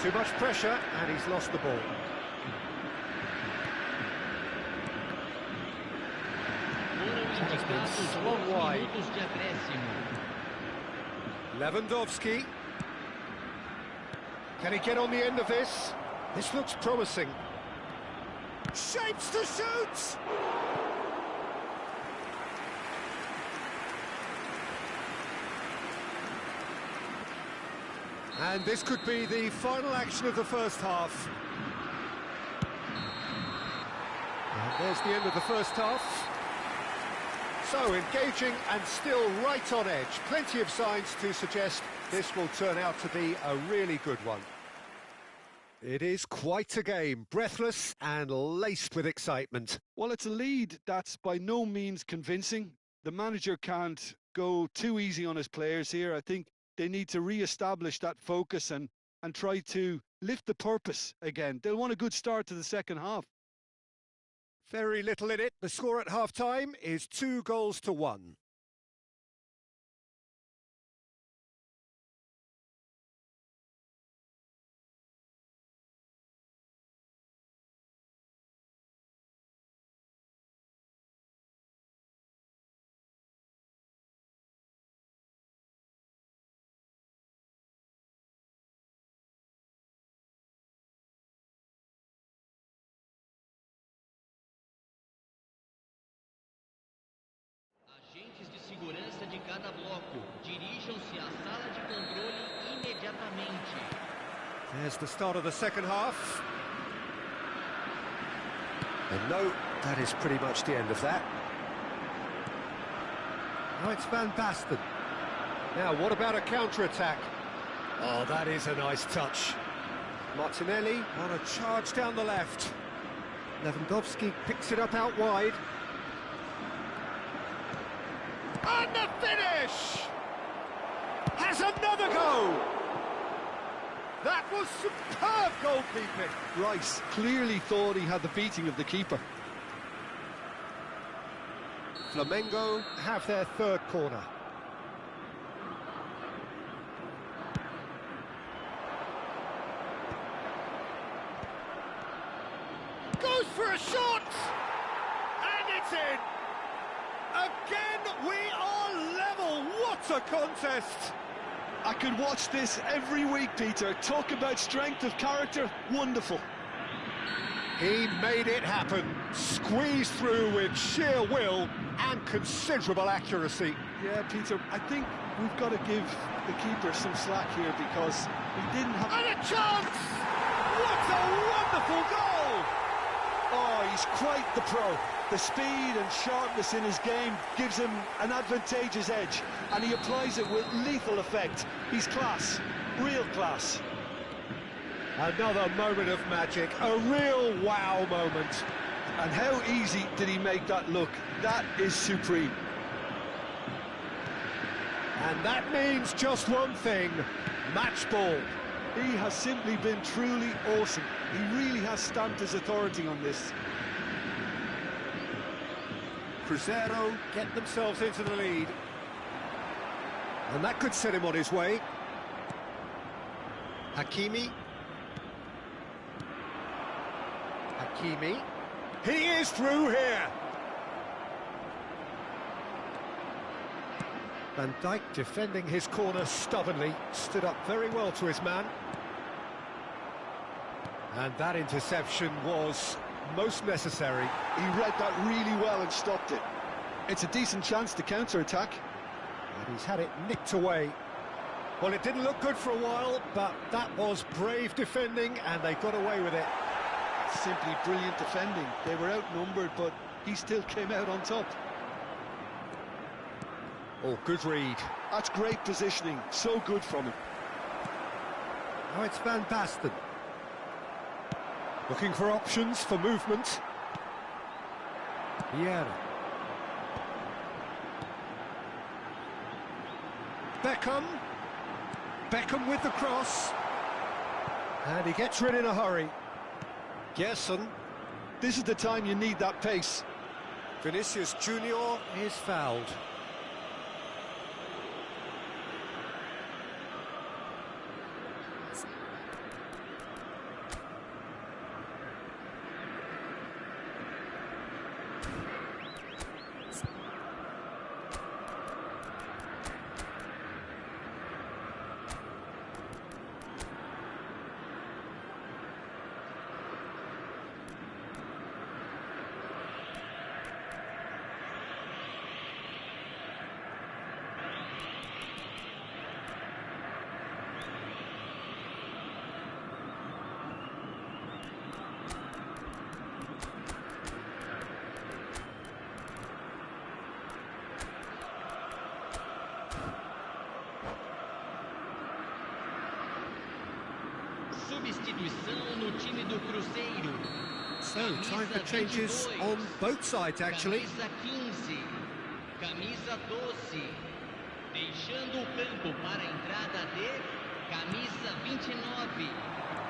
Too much pressure, and he's lost the ball. It's been swung wide. Lewandowski. Can he get on the end of this? This looks promising. Shapes to shoot! And this could be the final action of the first half. And there's the end of the first half. So engaging and still right on edge. Plenty of signs to suggest this will turn out to be a really good one. It is quite a game, breathless and laced with excitement. Well, it's a lead that's by no means convincing. The manager can't go too easy on his players here. I think they need to re-establish that focus and try to lift the purpose again. They'll want a good start to the second half. Very little in it. The score at half-time is 2-1. Agentes de segurança de cada bloco, dirijam-se à sala de controle imediatamente. There's the start of the second half. And no, that is pretty much the end of that. Now it's Van Basten. Now, what about a counter-attack? Oh, that is a nice touch. Martinelli on a charge down the left. Lewandowski picks it up out wide. And the finish! Has another go! That was superb goalkeeping. Rice clearly thought he had the beating of the keeper. Flamengo have their third corner. Goes for a shot! And it's in! Again, we are level. What a contest! I could watch this every week, Peter. Talk about strength of character. Wonderful. He made it happen. Squeezed through with sheer will and considerable accuracy. Yeah, Peter, I think we've got to give the keeper some slack here because he didn't have... And a chance! What a wonderful goal! Oh, he's quite the pro. The speed and sharpness in his game gives him an advantageous edge, and he applies it with lethal effect. He's class, real class. Another moment of magic, a real wow moment. And how easy did he make that look? That is supreme. And that means just one thing, match ball. He has simply been truly awesome. He really has stamped his authority on this. Cruzeiro get themselves into the lead. And that could set him on his way. Hakimi. Hakimi. He is through here. Van Dijk defending his corner stubbornly, stood up very well to his man. And that interception was most necessary. He read that really well and stopped it. It's a decent chance to counter-attack. And he's had it nicked away. Well, it didn't look good for a while, but that was brave defending, and they got away with it. Simply brilliant defending. They were outnumbered, but he still came out on top. Oh, good read. That's great positioning. So good from him. Now it's Van Basten. Looking for options for movement. Vieira. Beckham. Beckham with the cross. And he gets rid in a hurry. Gerson. This is the time you need that pace. Vinicius Junior is fouled. Substituição no time do Cruzeiro. So, time for changes on both sides, actually. Camisa 15, camisa 12, deixando o campo para a entrada de camisa 29,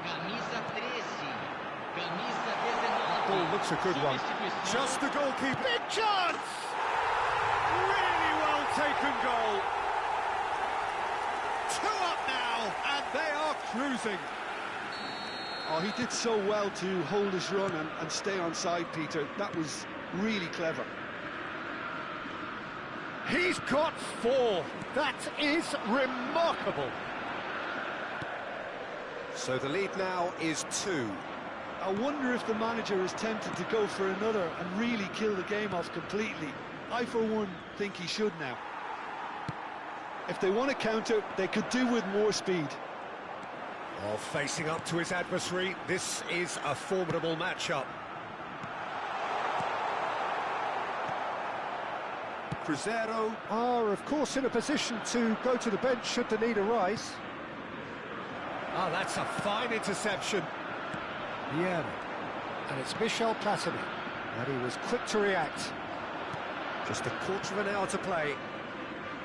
camisa 13, camisa 19. Oh, looks a good one. Just the goalkeeper. Big chance! Really well taken goal. 2 up now, and they are cruising. Oh, he did so well to hold his run and stay on side, Peter. That was really clever. He's got 4. That is remarkable. So the lead now is 2. I wonder if the manager is tempted to go for another and really kill the game off completely. I, for one, think he should now. If they want to counter, they could do with more speed. Oh, facing up to his adversary, this is a formidable matchup. Cruzeiro are, of course, in a position to go to the bench should the need arise. Oh, that's a fine interception. Vieira. And it's Michel Platini. And he was quick to react. Just a quarter of an hour to play.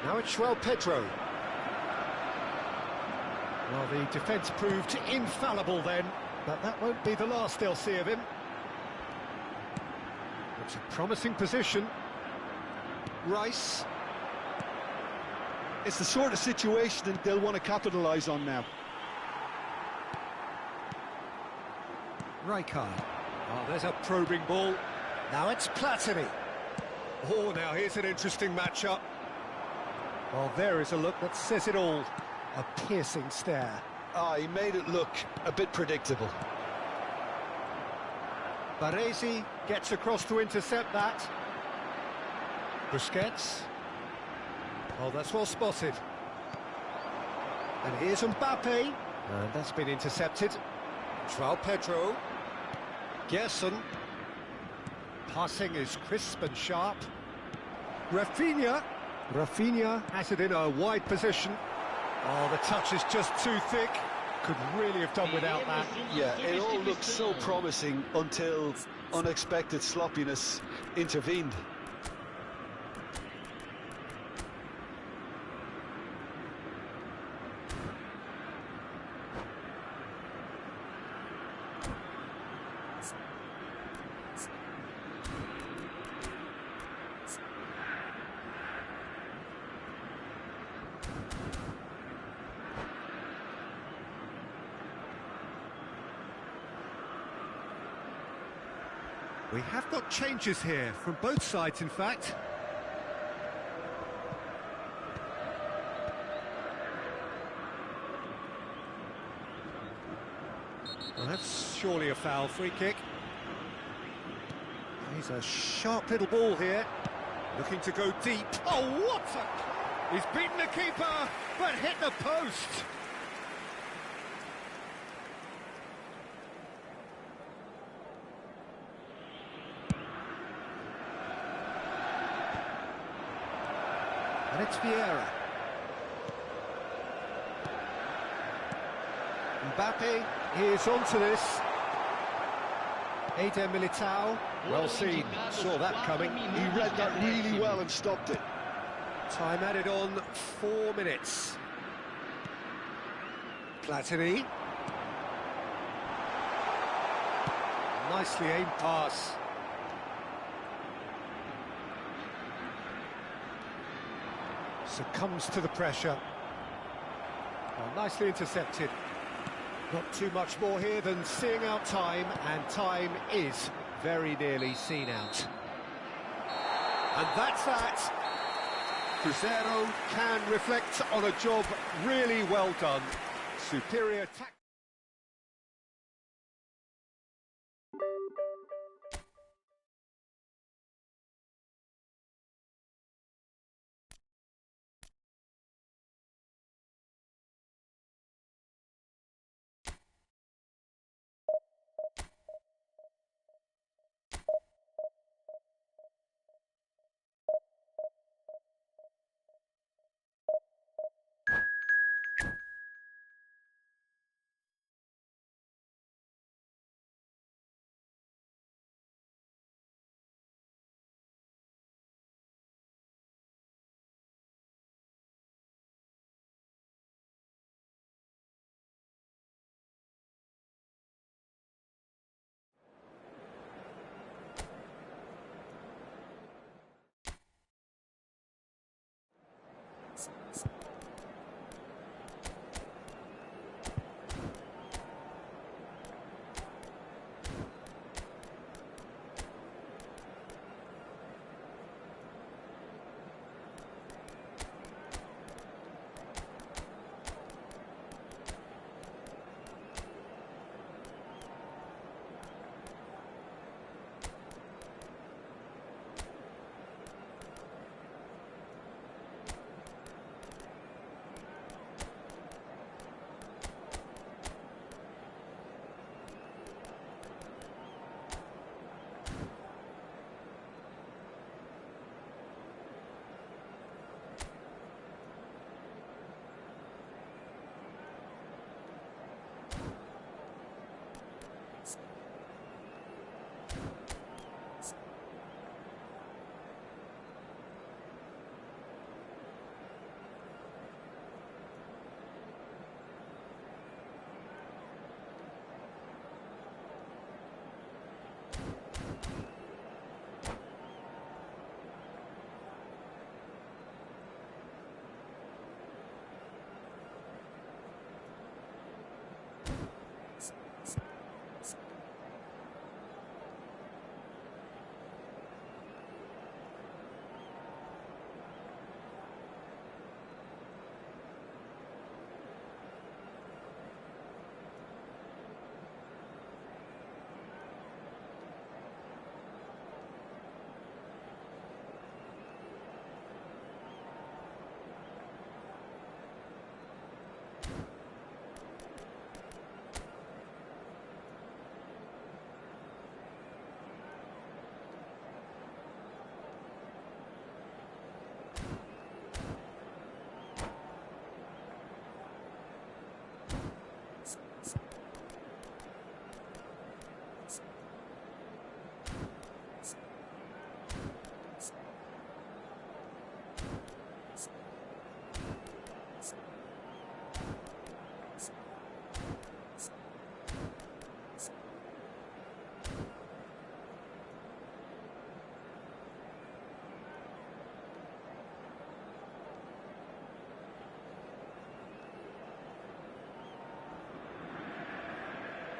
Now it's João Pedro. Well, the defence proved infallible then, but that won't be the last they'll see of him. It's a promising position. Rice. It's the sort of situation that they'll want to capitalise on now. Rijkaard. Oh, there's a probing ball. Now it's Platini. Oh, now here's an interesting matchup. Well, there is a look that says it all. A piercing stare. Ah, he made it look a bit predictable. Baresi gets across to intercept that. Busquets. Oh, that's well spotted. And here's Mbappe. And that's been intercepted. João Pedro. Gerson. Passing is crisp and sharp. Rafinha. Rafinha has it in a wide position. Oh, the touch is just too thick. Could really have done without that. Yeah, it all looked so promising until unexpected sloppiness intervened. We have got changes here, from both sides in fact. Well, that's surely a foul. Free kick. He's a sharp little ball here, looking to go deep. Oh, what a... He's beaten the keeper, but hit the post. And it's Vieira. Mbappe is onto this. Eder Militao, well seen, saw that coming. He read that really well and stopped it. Time added on 4 minutes. Platini. Nicely aimed pass. Succumbs to the pressure. Well, nicely intercepted. Not too much more here than seeing out time, and time is very nearly seen out. And that's that. Cruzeiro can reflect on a job really well done. Superior tactics.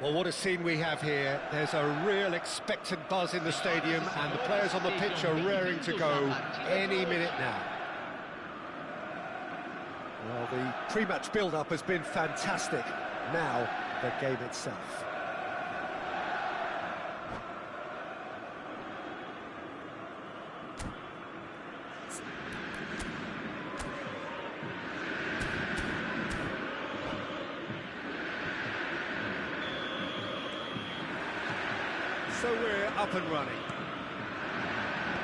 Well, what a scene we have here. There's a real expectant buzz in the stadium, and the players on the pitch are raring to go any minute now. Well, the pre-match build-up has been fantastic. Now, the game itself. So we're up and running.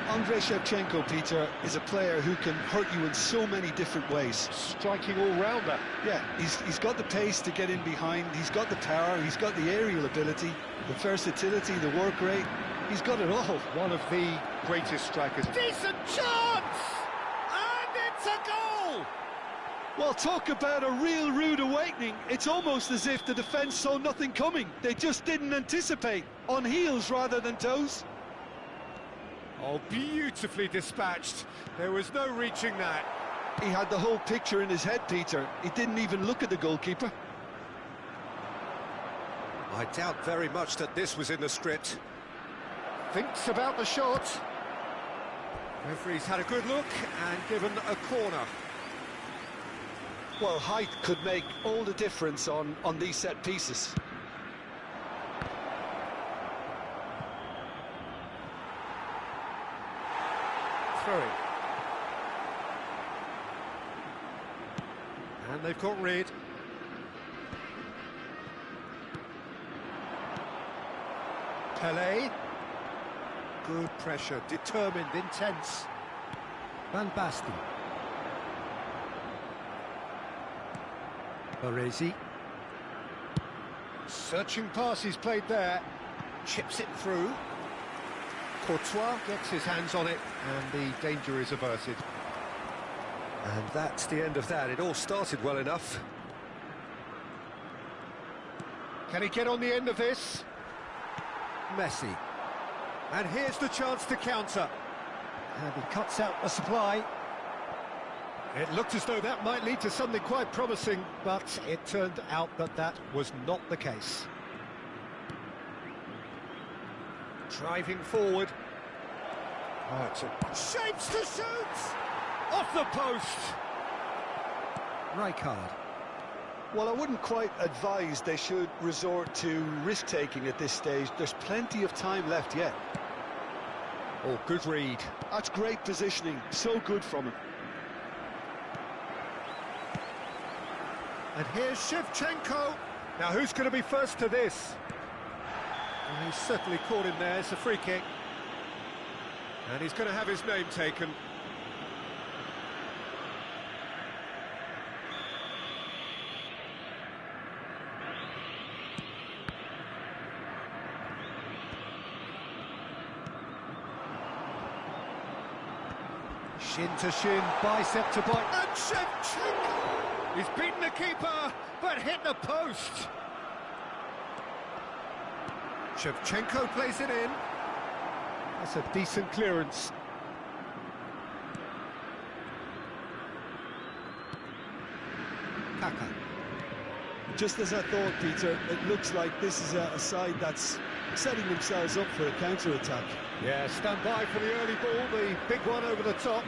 Andrei Shevchenko, Peter, is a player who can hurt you in so many different ways. Striking all-rounder. Yeah, he's got the pace to get in behind, he's got the power, he's got the aerial ability, the versatility, the work rate. He's got it all. One of the greatest strikers. Decent chance! And it's a goal! Well, talk about a real rude awakening. It's almost as if the defence saw nothing coming. They just didn't anticipate. On heels rather than toes. Oh, beautifully dispatched. There was no reaching that. He had the whole picture in his head, Peter. He didn't even look at the goalkeeper. I doubt very much that this was in the script. Thinks about the shot. Referee's had a good look and given a corner. Well, height could make all the difference on these set pieces. Throwing. And they've got rid. Pelé. Good pressure, determined, intense. Van Basten. Baresi. Searching pass he's played there. Chips it through. Courtois gets his hands on it, and the danger is averted. And that's the end of that. It all started well enough. Can he get on the end of this? Messi. And here's the chance to counter. And he cuts out the supply. It looked as though that might lead to something quite promising, but it turned out that that was not the case. Driving forward. Oh, it's a shapes to shoot! Off the post! Rijkaard. Well, I wouldn't quite advise they should resort to risk-taking at this stage. There's plenty of time left yet. Oh, good read. That's great positioning. So good from him. And here's Shevchenko. Now, who's going to be first to this? Well, he's certainly caught him there. It's a free kick. And he's going to have his name taken. Shin to shin, bicep to bicep. And Shevchenko! He's beaten the keeper, but hit the post. Shevchenko plays it in. That's a decent clearance. Kaka. Just as I thought, Peter, it looks like this is a side that's setting themselves up for a counter-attack. Yeah, stand by for the early ball, the big one over the top.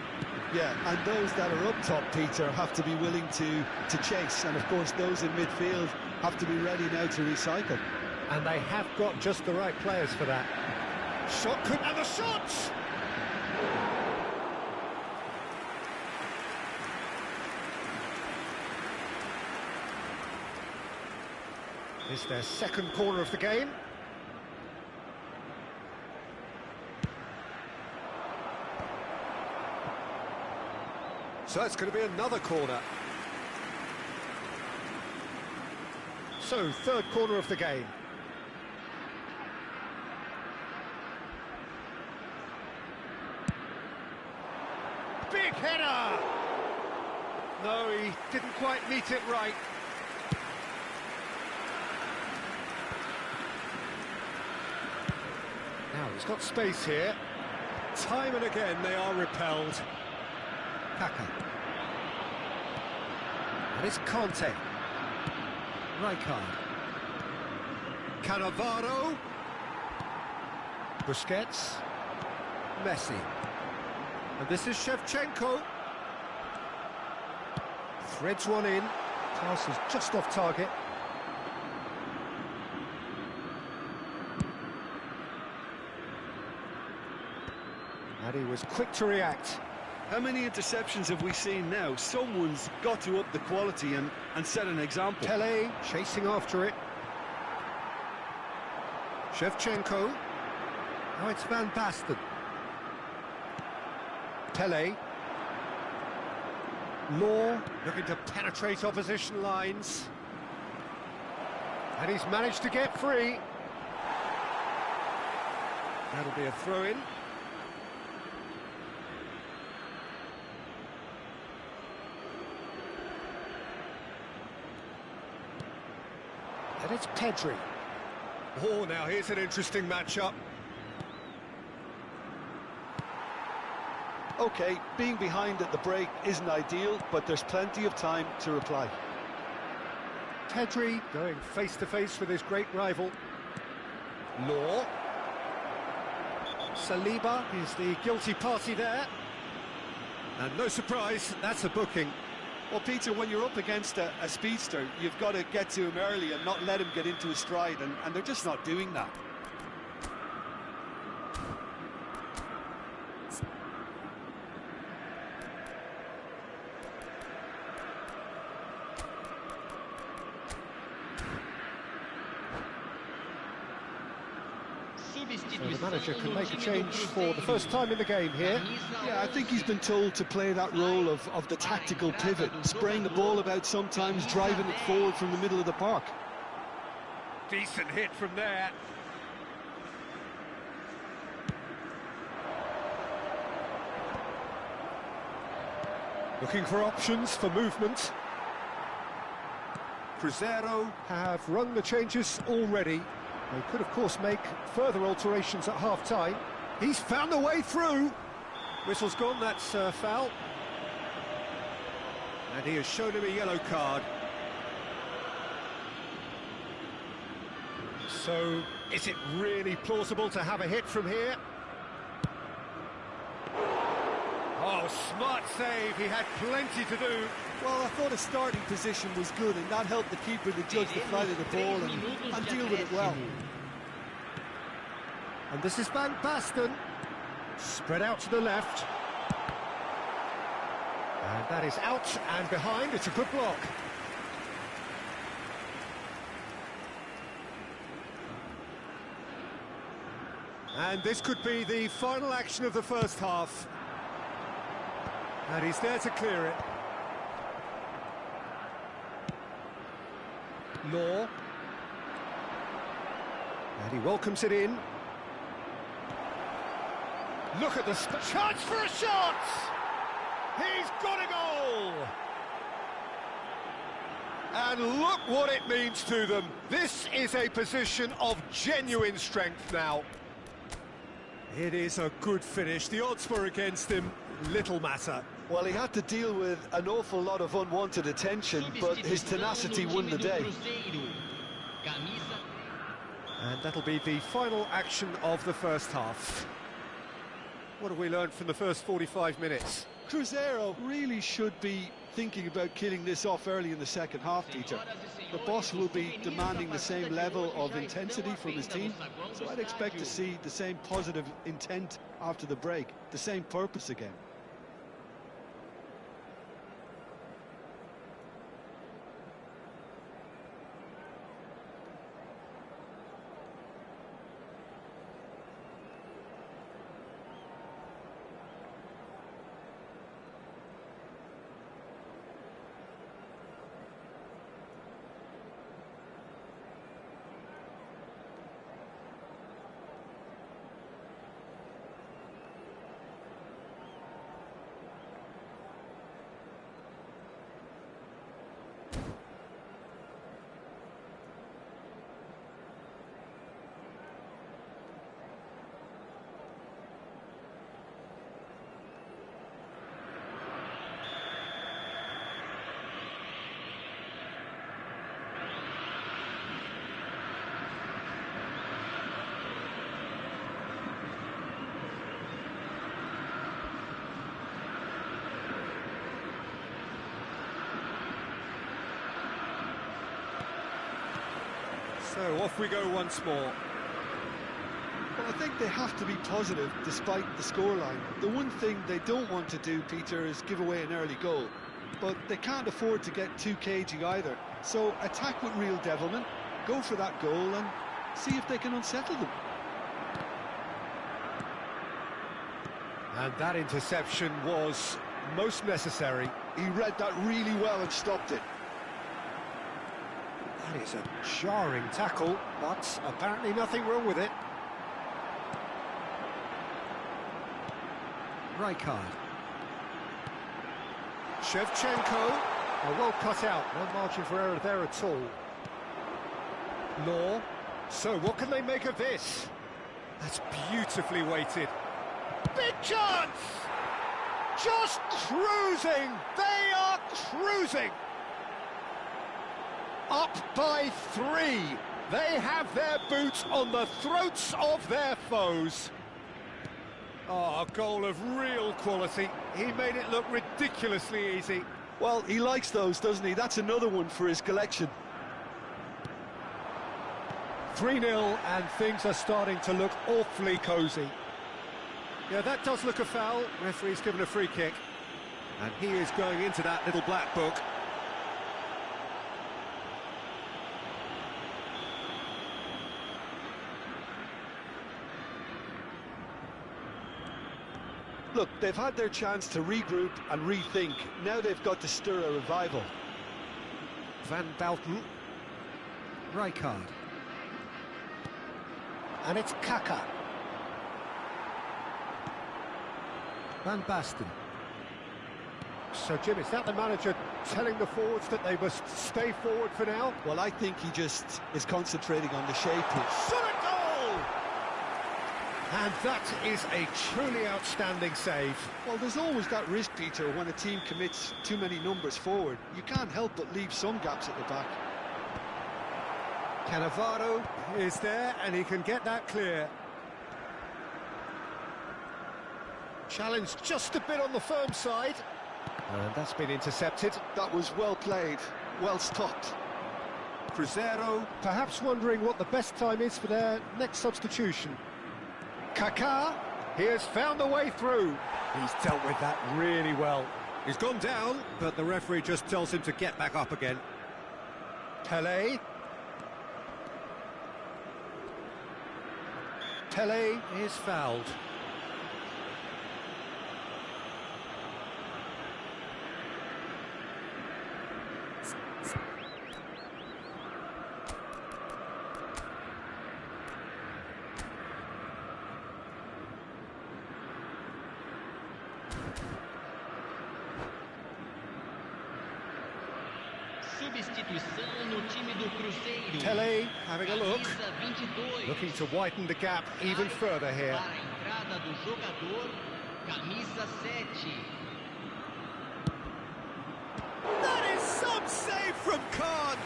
Yeah, and those that are up top, Peter, have to be willing to chase. And, of course, those in midfield have to be ready now to recycle. And they have got just the right players for that. Shot could have a shot! It's their second corner of the game. So it's going to be another corner. So, third corner of the game. Big header! No, he didn't quite meet it right. Now, he's got space here. Time and again, they are repelled. Kaka. And it's Conte. Rijkaard. Cannavaro. Busquets. Messi. And this is Shevchenko. Threads one in. Pass is just off target. And he was quick to react. How many interceptions have we seen now? Someone's got to up the quality and set an example. Pele chasing after it. Shevchenko. Now it's Van Basten. Pele. Law looking to penetrate opposition lines. And he's managed to get free. That'll be a throw-in. And it's Pedri. Oh, now here's an interesting matchup. OK, being behind at the break isn't ideal, but there's plenty of time to reply. Pedri going face-to-face with his great rival. Law. Saliba is the guilty party there. And no surprise, that's a booking. Well, Peter, when you're up against a speedster, you've got to get to him early and not let him get into his stride, and they're just not doing that. So the manager can make a change for the first time in the game here. Yeah, I think he's been told to play that role of the tactical pivot, spraying the ball about sometimes, driving it forward from the middle of the park. Decent hit from there. Looking for options for movement. Cruzeiro have rung the changes already. They could, of course, make further alterations at half-time. He's found a way through. Whistle's gone, that's foul. And he has shown him a yellow card. So, is it really plausible to have a hit from here? Oh, smart save, he had plenty to do. Well, I thought his starting position was good, and that helped the keeper to judge the flight of the ball and deal with it well. And this is Van Basten. Spread out to the left. And that is out and behind. It's a good block. And this could be the final action of the first half. And he's there to clear it. Law. And he welcomes it in. Look at the chance for a shot! He's got a goal! And look what it means to them. This is a position of genuine strength now. It is a good finish. The odds were against him. Little matter. Well, he had to deal with an awful lot of unwanted attention, but his tenacity won the day. And that'll be the final action of the first half. What have we learned from the first 45 minutes? Cruzeiro really should be thinking about killing this off early in the second half, Peter. The boss will be demanding the same level of intensity from his team, so I'd expect to see the same positive intent after the break, the same purpose again. So off we go once more. Well, I think they have to be positive despite the scoreline. The one thing they don't want to do, Peter, is give away an early goal. But they can't afford to get too cagey either. So attack with real devilment, go for that goal and see if they can unsettle them. And that interception was most necessary. He read that really well and stopped it. That is a jarring tackle, but apparently nothing wrong with it. Rijkaard. Shevchenko. Oh, well cut out, no margin for error there at all. Law. So what can they make of this? That's beautifully weighted. Big chance! Just cruising! They are cruising! Up by 3. They have their boots on the throats of their foes. Oh, a goal of real quality. He made it look ridiculously easy. Well, he likes those, doesn't he? That's another one for his collection. 3-0, and things are starting to look awfully cosy. Yeah, that does look a foul. Referee's given a free kick. And he is going into that little black book. Look, they've had their chance to regroup and rethink. Now they've got to stir a revival. Van Bouten. Rijkaard. And it's Kaka. Van Basten. So, Jim, is that the manager telling the forwards that they must stay forward for now? Well, I think he just is concentrating on the shape here. Solid goal! And that is a truly outstanding save. Well, there's always that risk, Peter, when a team commits too many numbers forward. You can't help but leave some gaps at the back. Cannavaro is there, and he can get that clear. Challenge just a bit on the firm side. And that's been intercepted. That was well played, well stopped. Cruzeiro perhaps wondering what the best time is for their next substitution. Kaká, he has found a way through. He's dealt with that really well. He's gone down, but the referee just tells him to get back up again. Pele. Pele is fouled. Substituição no time do Cruzeiro. Pele having a look, Camisa 22. looking to widen the gap even further here. Para a entrada do jogador, camisa 7. That is some save from Khan.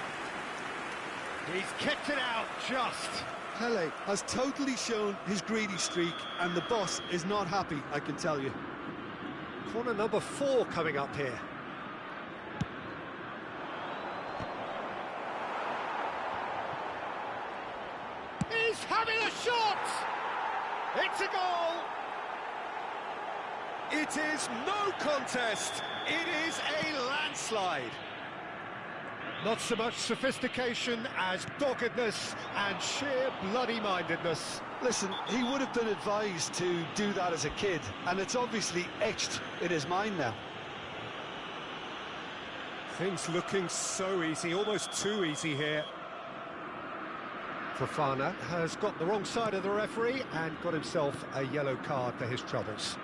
He's kept it out just. Pele has totally shown his greedy streak, and the boss is not happy, I can tell you. Corner number 4 coming up here. He's having a shot! It's a goal! It is no contest. It is a landslide. Not so much sophistication as doggedness and sheer bloody-mindedness. Listen, he would have been advised to do that as a kid, and it's obviously etched in his mind now. Things looking so easy, almost too easy here. Fofana has got the wrong side of the referee and got himself a yellow card for his troubles.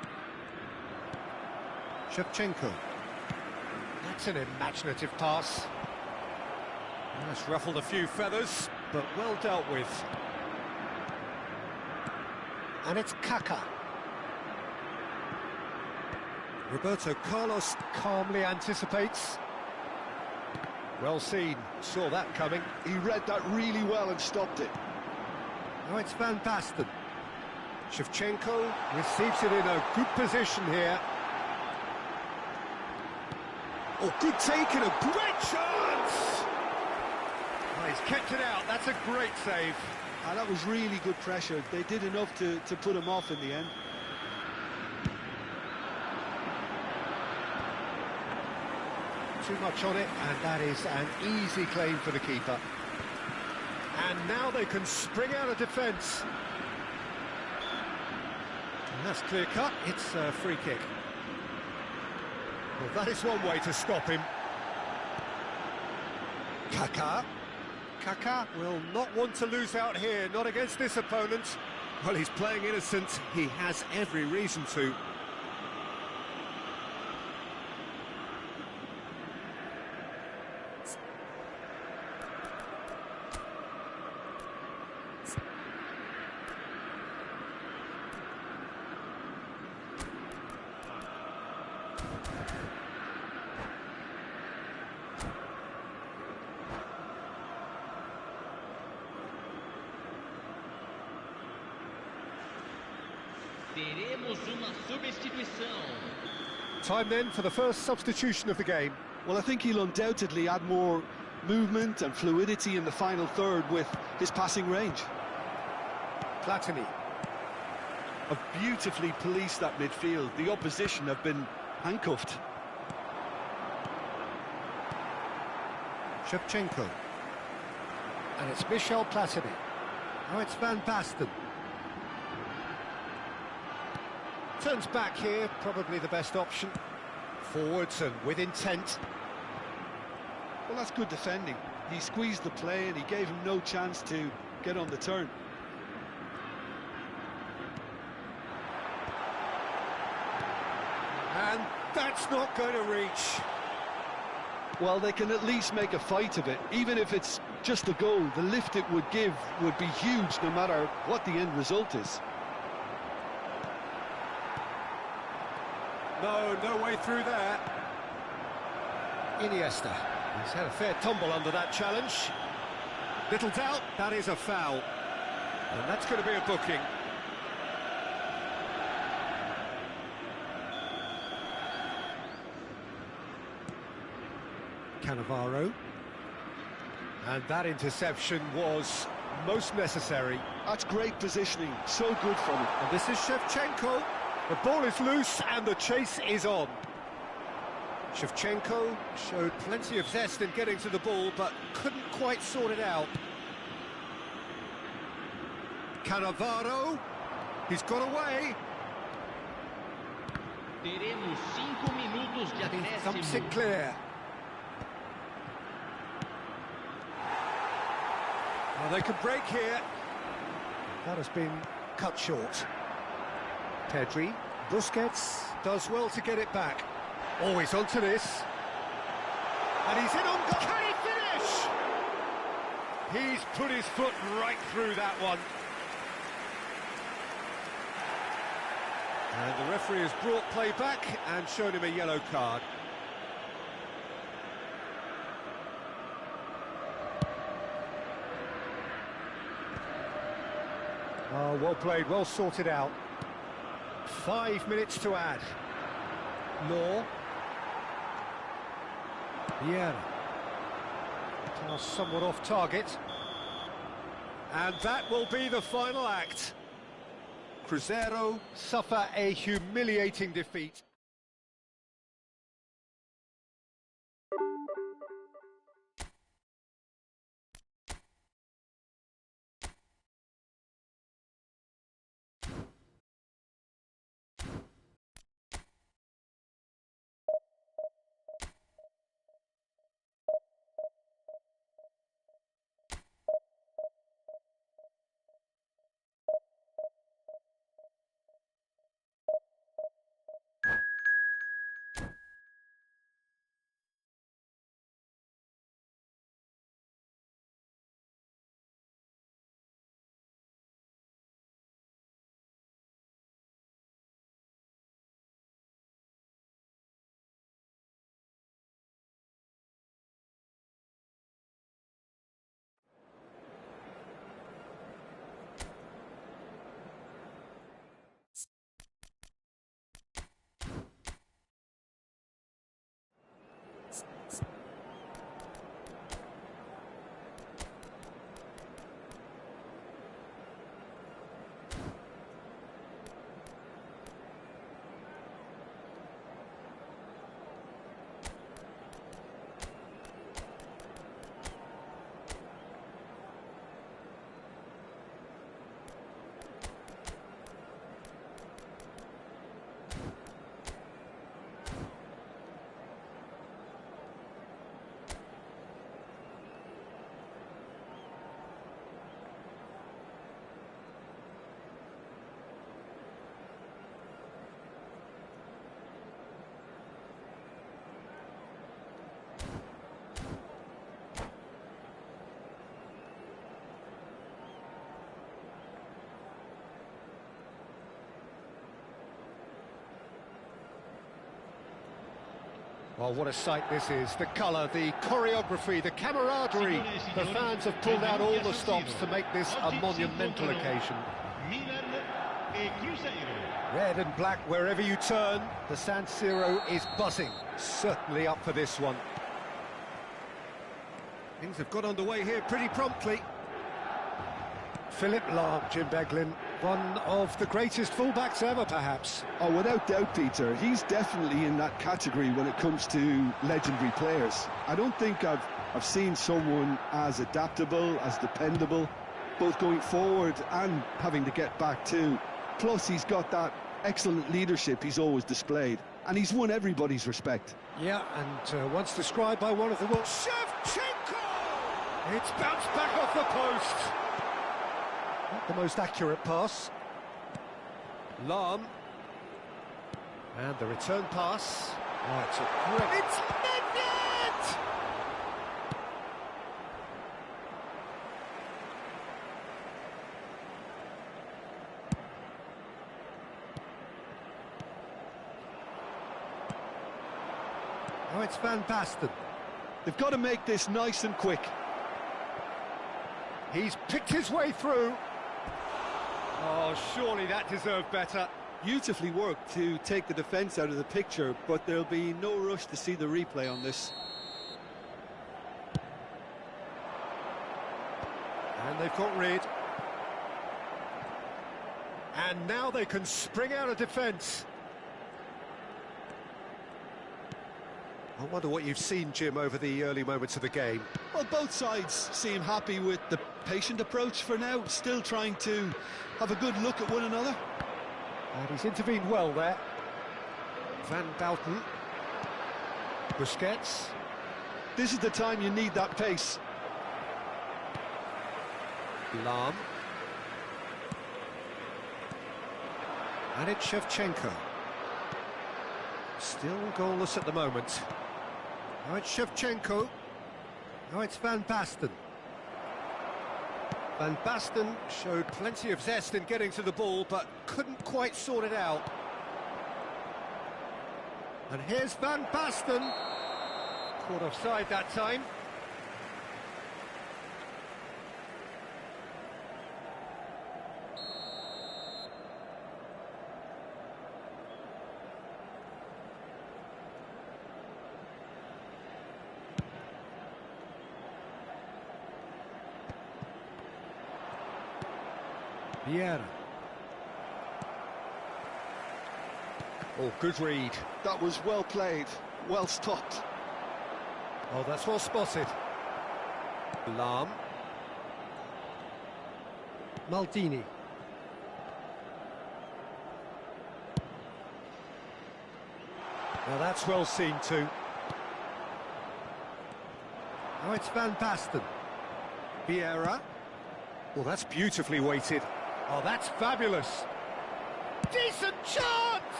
Shevchenko. That's an imaginative pass. That's ruffled a few feathers, but well dealt with. And it's Kaka. Roberto Carlos calmly anticipates. Well seen, saw that coming. He read that really well and stopped it. Now it's Van Basten. Shevchenko receives it in a good position here. Oh, good take and a great chance! Oh, he's kept it out. That's a great save. That was really good pressure. They did enough to put him off in the end. Too much on it, and that is an easy claim for the keeper. And now they can spring out of defence. And that's clear cut. It's a free kick. Well, that is one way to stop him. Kaká. Kaká will not want to lose out here, not against this opponent. Well, he's playing innocent. He has every reason to. Teremos uma substituição. Time then for the first substitution of the game. Well, I think he'll undoubtedly add more movement and fluidity in the final third with his passing range. Platini. Have beautifully policed that midfield. The opposition have been handcuffed. Shevchenko. And it's Michel Platini. Now it's Van Basten. Turns back here, probably the best option. Forwards and with intent. Well, that's good defending. He squeezed the play and he gave him no chance to get on the turn. And that's not going to reach. Well, they can at least make a fight of it. Even if it's just a goal, the lift it would give would be huge no matter what the end result is. No way through there. Iniesta. He's had a fair tumble under that challenge. Little doubt, that is a foul. And that's going to be a booking. Cannavaro. And that interception was most necessary. That's great positioning, so good from him. And this is Shevchenko. The ball is loose and the chase is on. Shevchenko showed plenty of zest in getting to the ball, but couldn't quite sort it out. Cannavaro. He's got away. Teremos 5 minutos de And he thumps it acréscimo. clear. Well, they could break here. That has been cut short. Pedri, Busquets does well to get it back. Always onto this. And he's in on goal. Can he finish? He's put his foot right through that one. And the referee has brought play back and shown him a yellow card. Oh, well played, well sorted out. 5 minutes to add. Law. Vieira. Pass somewhat off target. And that will be the final act. Cruzeiro suffer a humiliating defeat. Well, what a sight this is. The colour, the choreography, the camaraderie. The fans have pulled out all the stops to make this a monumental occasion. Red and black wherever you turn. The San Siro is buzzing. Certainly up for this one. Things have got underway here pretty promptly. Philip Lahm, Jim Beglin, one of the greatest fullbacks ever, perhaps. Oh, without doubt, Peter. He's definitely in that category when it comes to legendary players. I don't think I've seen someone as adaptable, as dependable, both going forward and having to get back too. Plus, he's got that excellent leadership he's always displayed, and he's won everybody's respect. Yeah, and once described by one of the world... Shevchenko! It's bounced back off the post. Not the most accurate pass. Lahm. And the return pass. Oh, it's a great... It's Nedved! Oh, it's Van Basten. They've got to make this nice and quick. He's picked his way through. Oh, surely that deserved better. Beautifully worked to take the defence out of the picture, but there'll be no rush to see the replay on this. And they've got rid. And now they can spring out of defence. I wonder what you've seen, Jim, over the early moments of the game. Well, both sides seem happy with the patient approach for now, still trying to have a good look at one another. And he's intervened well there. Van Basten. Busquets. This is the time you need that pace. Lahm. And it's Shevchenko. Still goalless at the moment. Now it's Shevchenko. Now it's Van Basten. Van Basten showed plenty of zest in getting to the ball, but couldn't quite sort it out. And here's Van Basten. Caught offside that time. Vieira. Oh, good read. That was well played, well stopped. Oh, that's well spotted. Lahm. Maldini. Now that's well seen too. Now it's Van Basten. Vieira. Well, that's beautifully weighted. Oh, that's fabulous. Decent chance!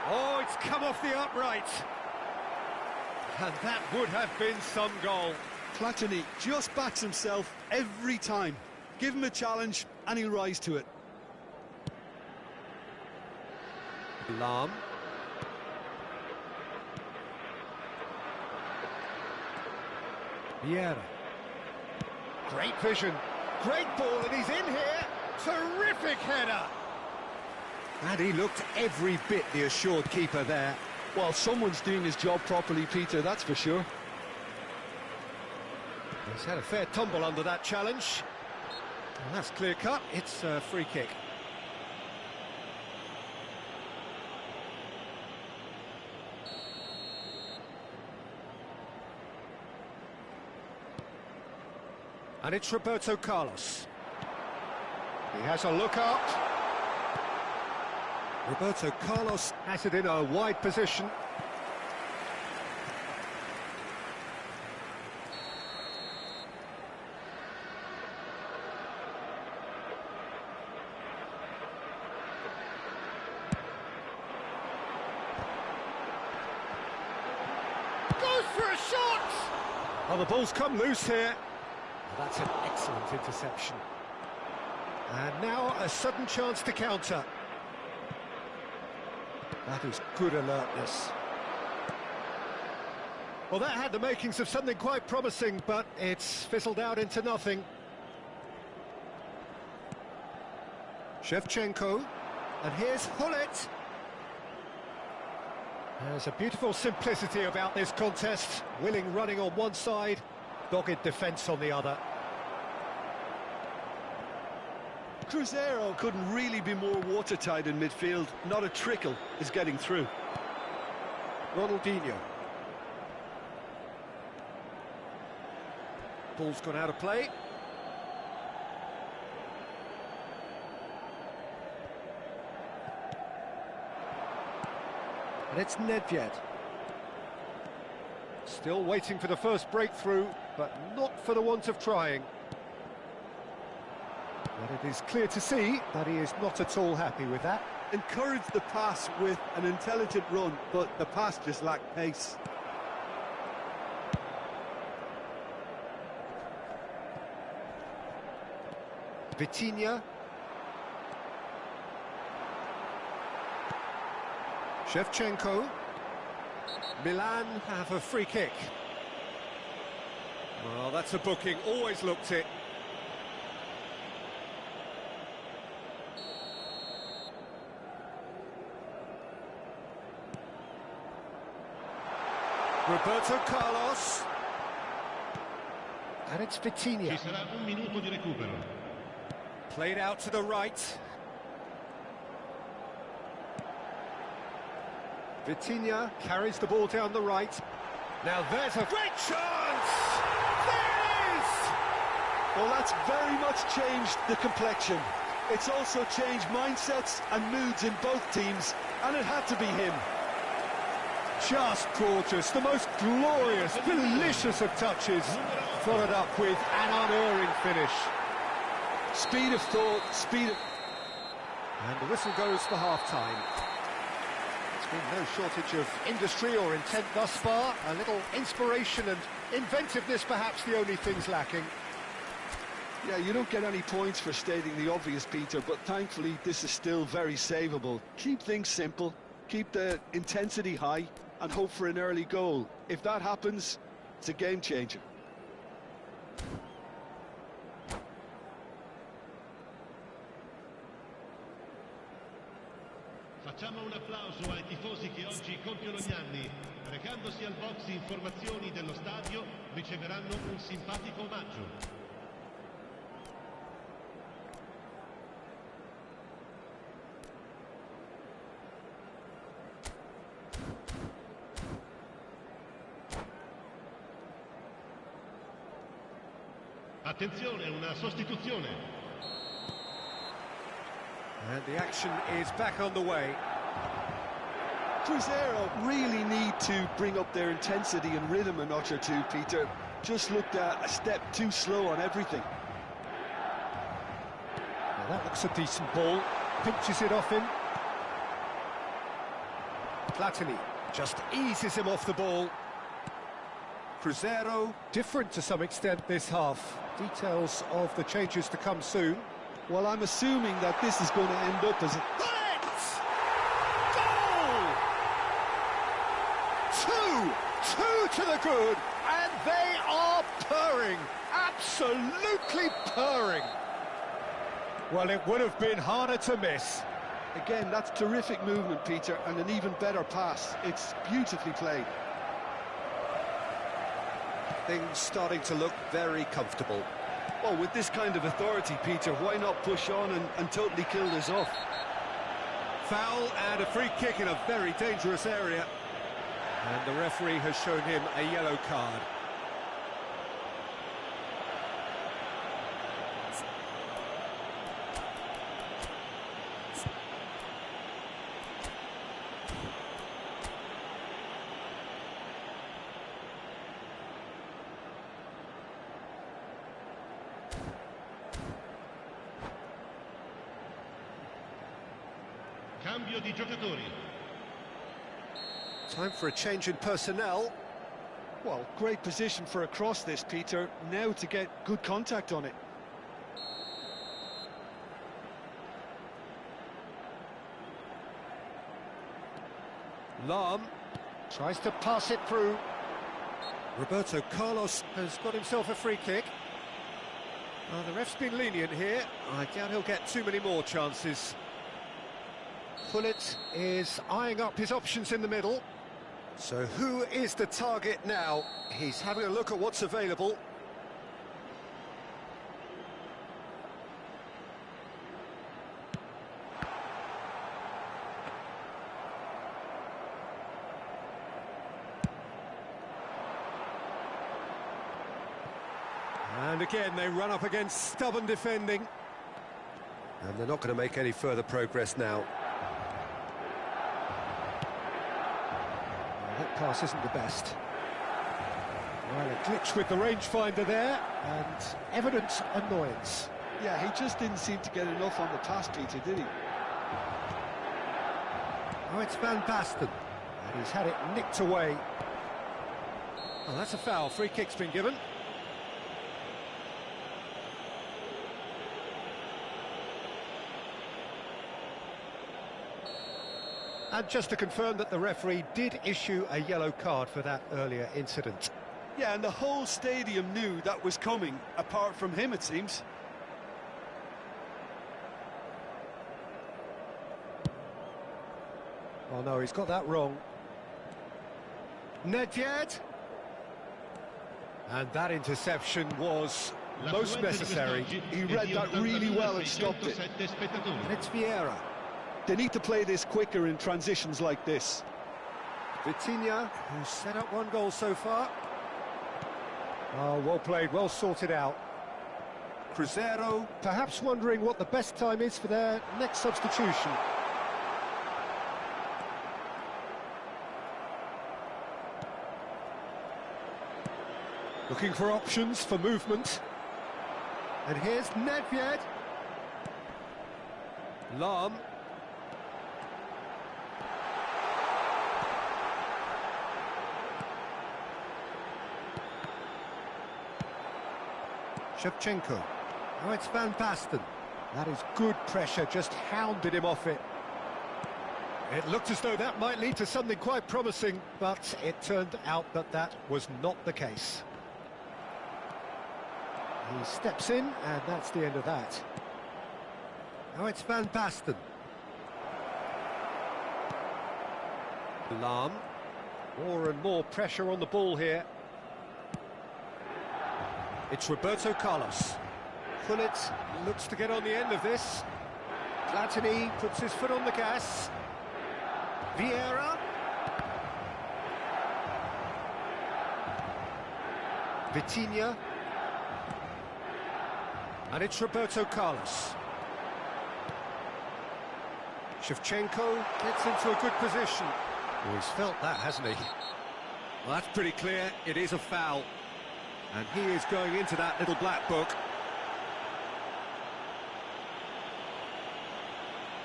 Oh, it's come off the upright. And that would have been some goal. Platini just backs himself every time. Give him a challenge and he'll rise to it. Lahm. Vieira. Great vision. Great ball, and he's in here. Terrific header. And he looked every bit the assured keeper there. Well, someone's doing his job properly, Peter, that's for sure. He's had a fair tumble under that challenge. And that's clear cut. It's a free kick. And it's Roberto Carlos. He has a look up. Roberto Carlos has it in a wide position. Goes for a shot! Oh, the ball's come loose here. That's an excellent interception. And now a sudden chance to counter. That is good alertness. Well, that had the makings of something quite promising, but it's fizzled out into nothing. Shevchenko, and here's Hullet. There's a beautiful simplicity about this contest. Willing running on one side, dogged defence on the other. Cruzeiro couldn't really be more watertight in midfield. Not a trickle is getting through. Ronaldinho. Ball's gone out of play. And it's Nedved. Still waiting for the first breakthrough, but not for the want of trying. But it is clear to see that he is not at all happy with that. Encouraged the pass with an intelligent run, but the pass just lacked pace. Vitinha. Shevchenko. Milan have a free kick. Well, that's a booking, always looked it. Roberto Carlos. And it's Vitinha. Ci sarà un minuto di recupero. Played out to the right. Vitinha carries the ball down the right. Now there's a great chance! There it is! Well, that's very much changed the complexion. It's also changed mindsets and moods in both teams, and it had to be him. Just gorgeous, the most glorious, delicious of touches, followed up with an unerring finish. Speed of thought, speed of... And the whistle goes for half-time. There's been no shortage of industry or intent thus far. A little inspiration and inventiveness, perhaps the only things lacking. Yeah, you don't get any points for stating the obvious, Peter, but thankfully this is still very savable. Keep things simple, keep the intensity high, and hope for an early goal. If that happens, it's a game changer. Facciamo un applauso ai tifosi che oggi compiono gli anni. Recandosi al box informazioni dello stadio, riceveranno un simpatico omaggio. Attenzione, una sostituzione. And the action is back on the way. Cruzeiro really need to bring up their intensity and rhythm a notch or two, Peter. Just looked a step too slow on everything. Well, that looks a decent ball. Pinches it off him. Platini just eases him off the ball. Cruzeiro different to some extent this half. Details of the changes to come soon. Well, I'm assuming that this is going to end up as a... Goal! Two to the good, and they are purring, absolutely purring. Well, it would have been harder to miss. Again, that's terrific movement, Peter, and an even better pass. It's beautifully played. Things starting to look very comfortable. Well, with this kind of authority, Peter, why not push on and totally kill this off? Foul and a free kick in a very dangerous area. And the referee has shown him a yellow card. Cambio di giocatori. Time for a change in personnel. Well, great position for a cross this, Peter. Now to get good contact on it. Lahm tries to pass it through. Roberto Carlos has got himself a free kick. The ref's been lenient here. I doubt he'll get too many more chances. Pullet is eyeing up his options in the middle. So who is the target now? He's having a look at what's available. And again, they run up against stubborn defending. And they're not going to make any further progress now. Well, that pass isn't the best. Well, a glitch with the rangefinder there, and evident annoyance. Yeah, he just didn't seem to get enough on the pass, Peter, did he? Oh, it's Van Basten, and he's had it nicked away. Oh, that's a foul. Free kick's been given. And just to confirm that the referee did issue a yellow card for that earlier incident. Yeah, and the whole stadium knew that was coming, apart from him, it seems. Oh no, he's got that wrong. Nedved. And that interception was most necessary. He read that really well and stopped it. And it's Vieira. They need to play this quicker in transitions like this. Vitinha, who's set up one goal so far. Oh, well played, well sorted out. Cruzeiro, perhaps wondering what the best time is for their next substitution. Looking for options for movement. And here's Nedved. Lahm. Shevchenko. Oh, it's Van Basten. That is good pressure, just hounded him off it. It looked as though that might lead to something quite promising, but it turned out that that was not the case. He steps in, and that's the end of that. Now it's Van Basten. Lahm. More and more pressure on the ball here. It's Roberto Carlos. Pullet looks to get on the end of this. Platini puts his foot on the gas. Vieira. Vitinha. And it's Roberto Carlos. Shevchenko gets into a good position. Oh, he's felt that, hasn't he? Well, that's pretty clear. It is a foul. And he is going into that little black book.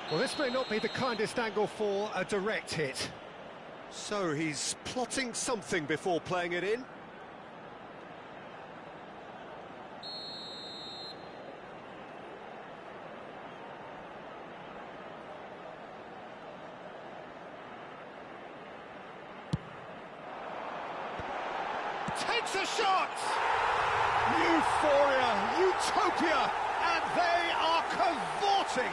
Well, this may not be the kindest angle for a direct hit. So he's plotting something before playing it in. Takes a shot! Euphoria, utopia, and they are cavorting!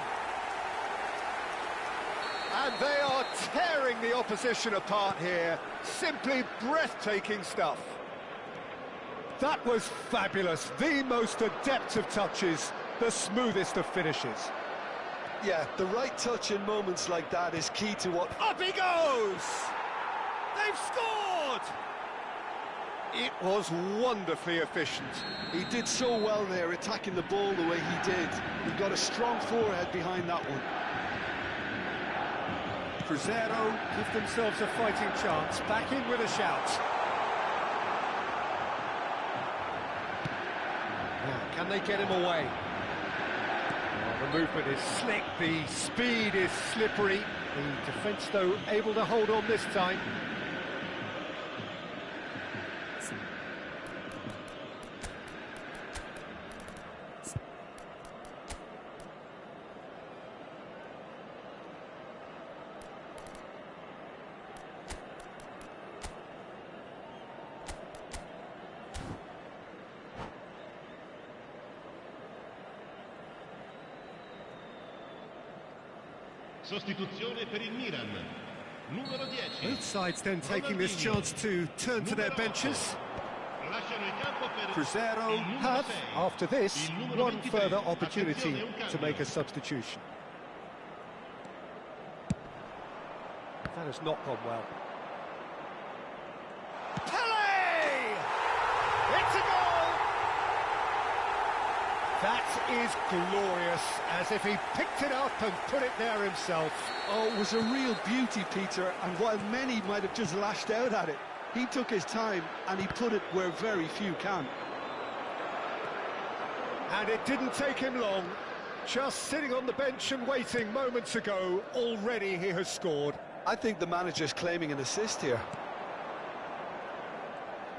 And they are tearing the opposition apart here. Simply breathtaking stuff. That was fabulous. The most adept of touches, the smoothest of finishes. Yeah, the right touch in moments like that is key to what... Up he goes! They've scored! It was wonderfully efficient. He did so well there, attacking the ball the way he did. He got a strong forehead behind that one. Cruzeiro give themselves a fighting chance, back in with a shout. Now, can they get him away? Well, the movement is slick, the speed is slippery. The defence, though, able to hold on this time. Sostituzione per il Milan. Numero 10. Both sides then taking this chance to turn to their benches. Lasciano il campo per Crescer have, after this, one further opportunity to make a substitution. That has not gone well. Pele! It's a goal! That is glorious, as if he picked it up and put it there himself. Oh, it was a real beauty, Peter, and while many might have just lashed out at it, he took his time and he put it where very few can. And it didn't take him long. Just sitting on the bench and waiting moments ago, already he has scored. I think the manager's claiming an assist here.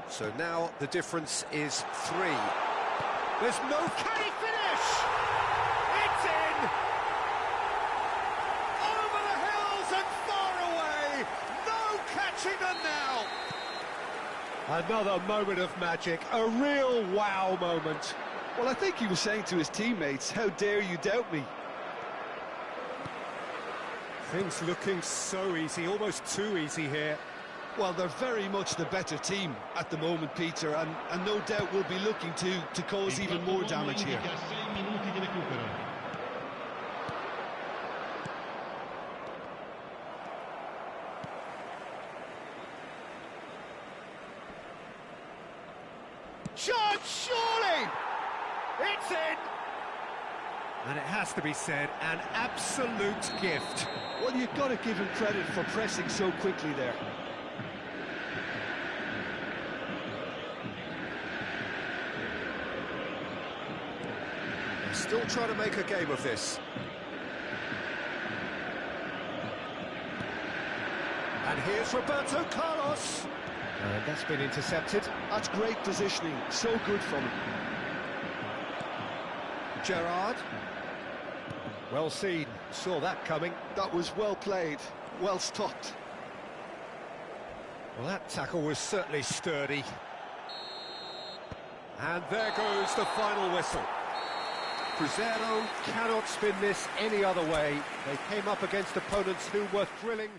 So now the difference is 3. There's no... Can he finish? It's in! Over the hills and far away! No catching them now! Another moment of magic, a real wow moment. Well, I think he was saying to his teammates, how dare you doubt me? Things looking so easy, almost too easy here. Well, they're very much the better team at the moment, Peter, and no doubt will be looking to cause even more damage here. 6 minuti di recupero. Shot, surely! It's in! And it has to be said, an absolute gift. Well, you've got to give him credit for pressing so quickly there. They're still trying to make a game of this. And here's Roberto Carlos. And that's been intercepted. That's great positioning, so good from him. Gerrard. Well seen, saw that coming. That was well played, well stopped. Well, that tackle was certainly sturdy. And there goes the final whistle. Crescer cannot spin this any other way. They came up against opponents who were thrilling.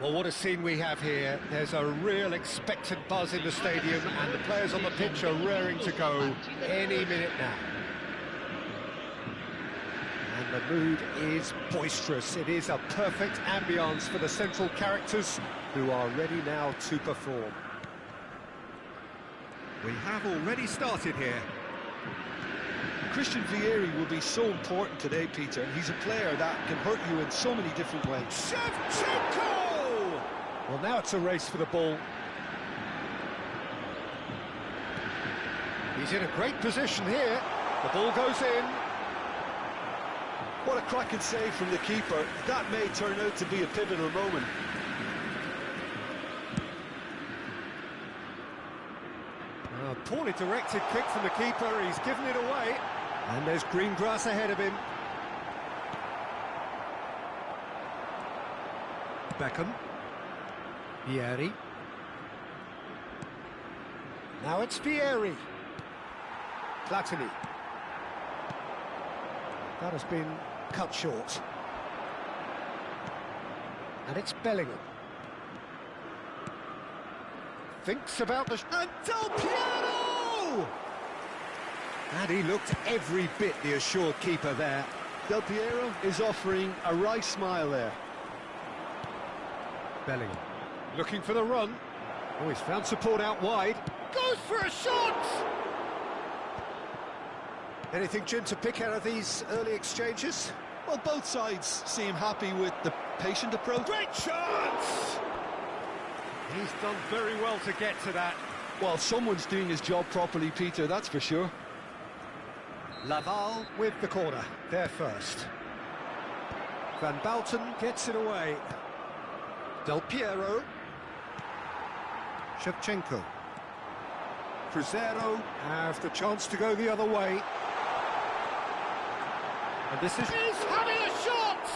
Well, what a scene we have here. There's a real expectant buzz in the stadium, and the players on the pitch are raring to go any minute now. And the mood is boisterous. It is a perfect ambience for the central characters who are ready now to perform. We have already started here. Christian Vieri will be so important today, Peter. He's a player that can hurt you in so many different ways. Shevchenko! Well, now it's a race for the ball. He's in a great position here. The ball goes in. What a cracking save from the keeper. That may turn out to be a pivotal moment. A poorly directed kick from the keeper. He's given it away. And there's green grass ahead of him. Beckham. Vieri. Now it's Vieri. Platini. That has been cut short. And it's Bellingham. Thinks about the... And Del Piero! And he looked every bit the assured keeper there. Del Piero is offering a wry smile there. Bellingham looking for the run. Oh, he's found support out wide. Goes for a shot! Anything, Jim, to pick out of these early exchanges? Well, both sides seem happy with the patient approach. Great chance! He's done very well to get to that. Well, someone's doing his job properly, Peter, that's for sure. Laval with the corner, there first. Van Bouten gets it away. Del Piero. Shevchenko. Cruzeiro have the chance to go the other way. And this is... He's having a shot!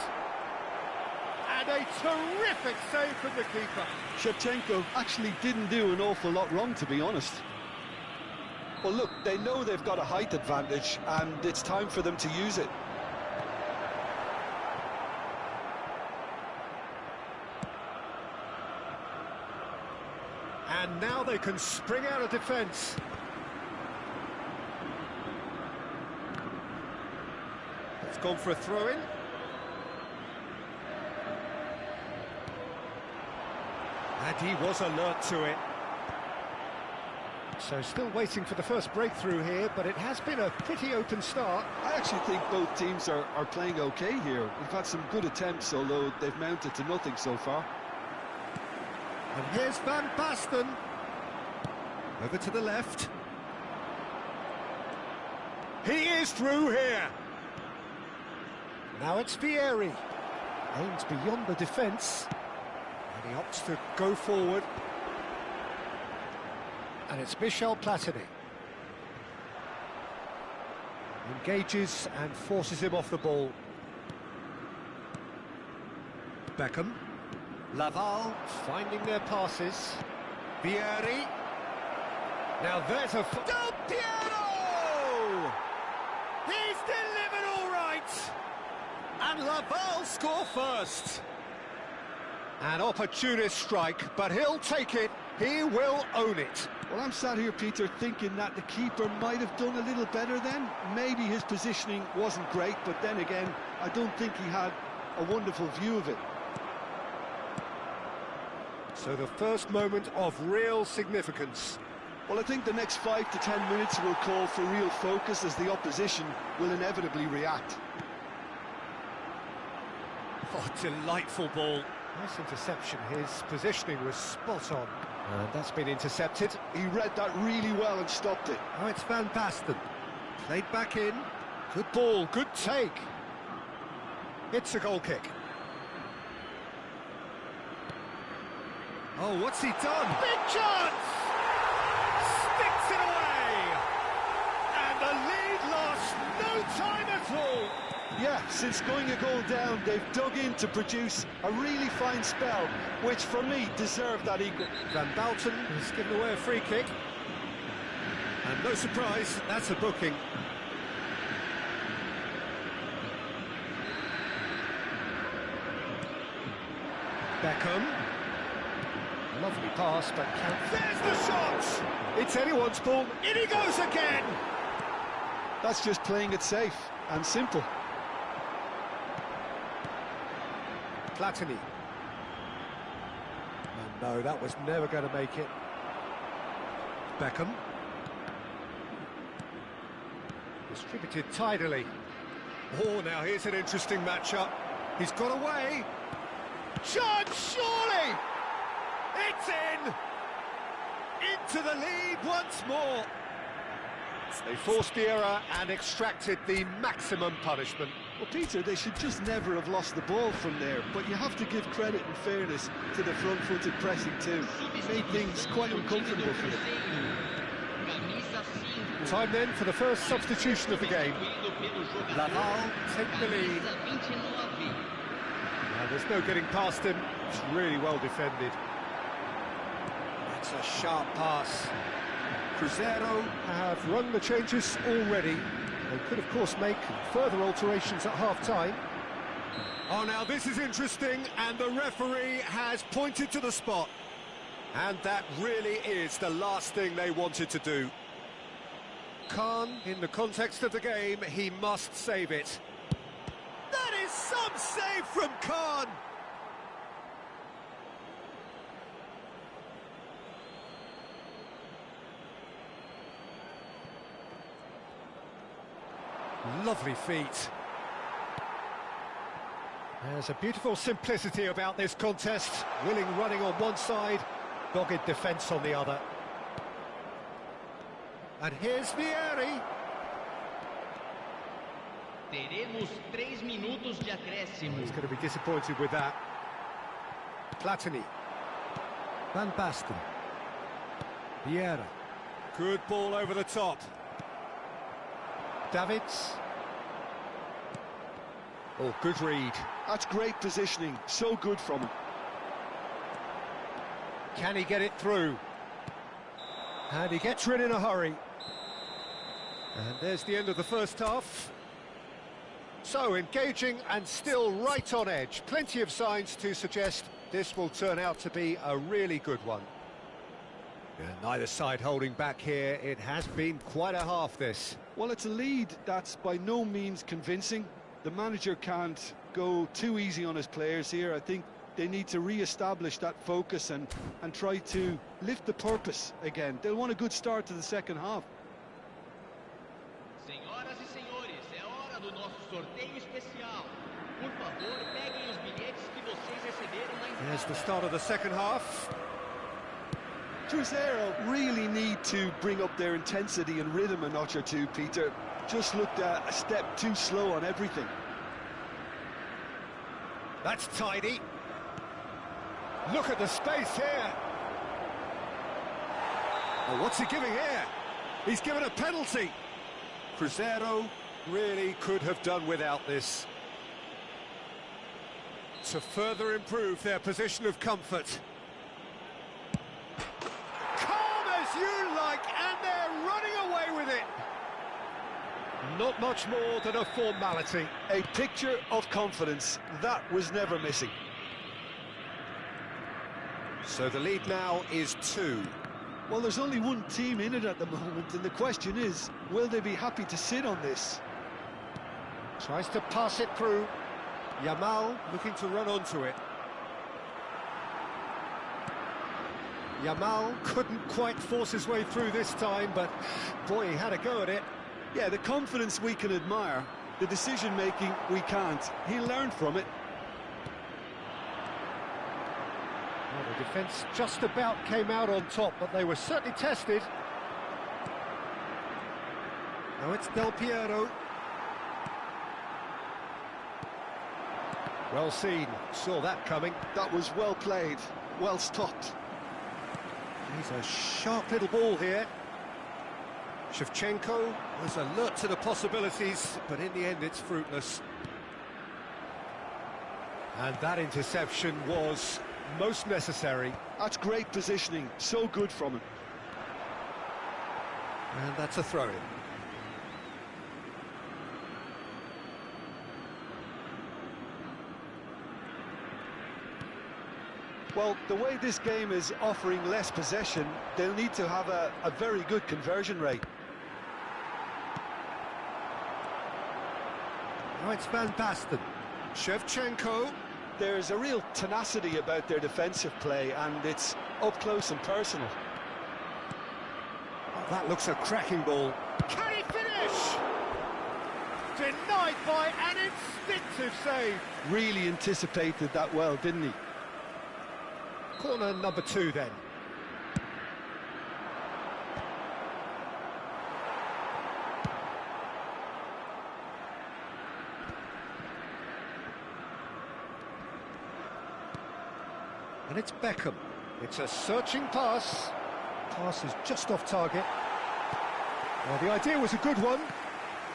And a terrific save from the keeper. Shevchenko actually didn't do an awful lot wrong, to be honest. Well, look, they know they've got a height advantage, and it's time for them to use it. And now they can spring out of defence. It's gone for a throw-in. And he was alert to it. So still waiting for the first breakthrough here, but it has been a pretty open start. I actually think both teams are playing okay here. We've had some good attempts, although they've mounted to nothing so far. And here's Van Basten. Over to the left. He is through here. Now it's Vieri. Aims beyond the defence. And he opts to go forward. And it's Michel Platini. Engages and forces him off the ball. Beckham. Laval finding their passes. Vieri. Now there's a... Del Piero! He's delivered all right! And Laval score first. An opportunist strike, but he'll take it. He will own it. Well, I'm sat here, Peter, thinking that the keeper might have done a little better then. Maybe his positioning wasn't great, but then again, I don't think he had a wonderful view of it. So the first moment of real significance. Well, I think the next 5 to 10 minutes will call for real focus as the opposition will inevitably react. Oh, delightful ball. Nice interception. His positioning was spot on. And that's been intercepted. He read that really well and stopped it. Oh, it's Van Basten. Played back in. Good ball, good take. It's a goal kick. Oh, what's he done? Big chance! Sticks it away! And the lead lost no time at all! Yeah, since going a goal down, they've dug in to produce a really fine spell, which for me deserved that equal. Van Basten has given away a free kick. And no surprise, that's a booking. Beckham. Lovely pass, but can't... There's the shot! It's anyone's ball. In he goes again! That's just playing it safe and simple. Platini. Oh, no, that was never going to make it. Beckham. Distributed tidily. Oh, now here's an interesting matchup. He's got away. Chance, surely! It's in! Into the lead once more. They forced the error and extracted the maximum punishment. Well, Peter, they should just never have lost the ball from there, but you have to give credit and fairness to the front-footed pressing too. It made things quite uncomfortable for them. Time then for the first substitution of the game. Laval take the lead. There's no getting past him. It's really well defended. That's a sharp pass. Cruzeiro have run the changes already. They could, of course, make further alterations at half-time. Oh, now this is interesting, and the referee has pointed to the spot. And that really is the last thing they wanted to do. Khan, in the context of the game, he must save it. That is some save from Khan! Lovely feet. There's a beautiful simplicity about this contest. Willing running on one side, dogged defence on the other. And here's Vieri. Teremos 3 minutos de acréscimo. He's going to be disappointed with that. Platini. Van Basten. Vieira. Good ball over the top. Davids. Oh, good read. That's great positioning. So good from him. Can he get it through? And he gets rid in a hurry. And there's the end of the first half. So engaging and still right on edge. Plenty of signs to suggest this will turn out to be a really good one. And neither side holding back here. It has been quite a half, this. Well, it's a lead that's by no means convincing. The manager can't go too easy on his players here. I think they need to re-establish that focus and try to lift the purpose again. They'll want a good start to the second half. Senhoras e senhores, é hora do nosso sorteio especial. Por favor, peguem os bilhetes que vocês receberam na entrada. There's the start of the second half. Cruzeiro really need to bring up their intensity and rhythm a notch or two, Peter. just looked a step too slow on everything. That's tidy. Look at the space here. Oh, what's he giving here? He's given a penalty. Cruzeiro really could have done without this. To further improve their position of comfort. Calm as you like, and they're running away with it. Not much more than a formality. A picture of confidence, that was never missing. So the lead now is 2. Well, there's only one team in it at the moment, and the question is, will they be happy to sit on this? Tries to pass it through. Yamal looking to run onto it. Yamal couldn't quite force his way through this time, but boy, he had a go at it. Yeah, the confidence we can admire, the decision-making we can't. He learned from it. Well, the defence just about came out on top, but they were certainly tested. Now it's Del Piero. Well seen, saw that coming. That was well played, well stopped. He's a sharp little ball here. Shevchenko was alert to the possibilities, but in the end it's fruitless. And that interception was most necessary. That's great positioning, so good from him. And that's a throw-in. Well, the way this game is offering less possession, they'll need to have a very good conversion rate. Now it's Van Basten. Shevchenko. There's a real tenacity about their defensive play, and it's up close and personal. Oh, that looks a cracking ball. Can he finish? Denied by an instinctive save. Really anticipated that well, didn't he? Corner number 2 then. And it's Beckham. It's a searching pass. Pass is just off target. Well, the idea was a good one.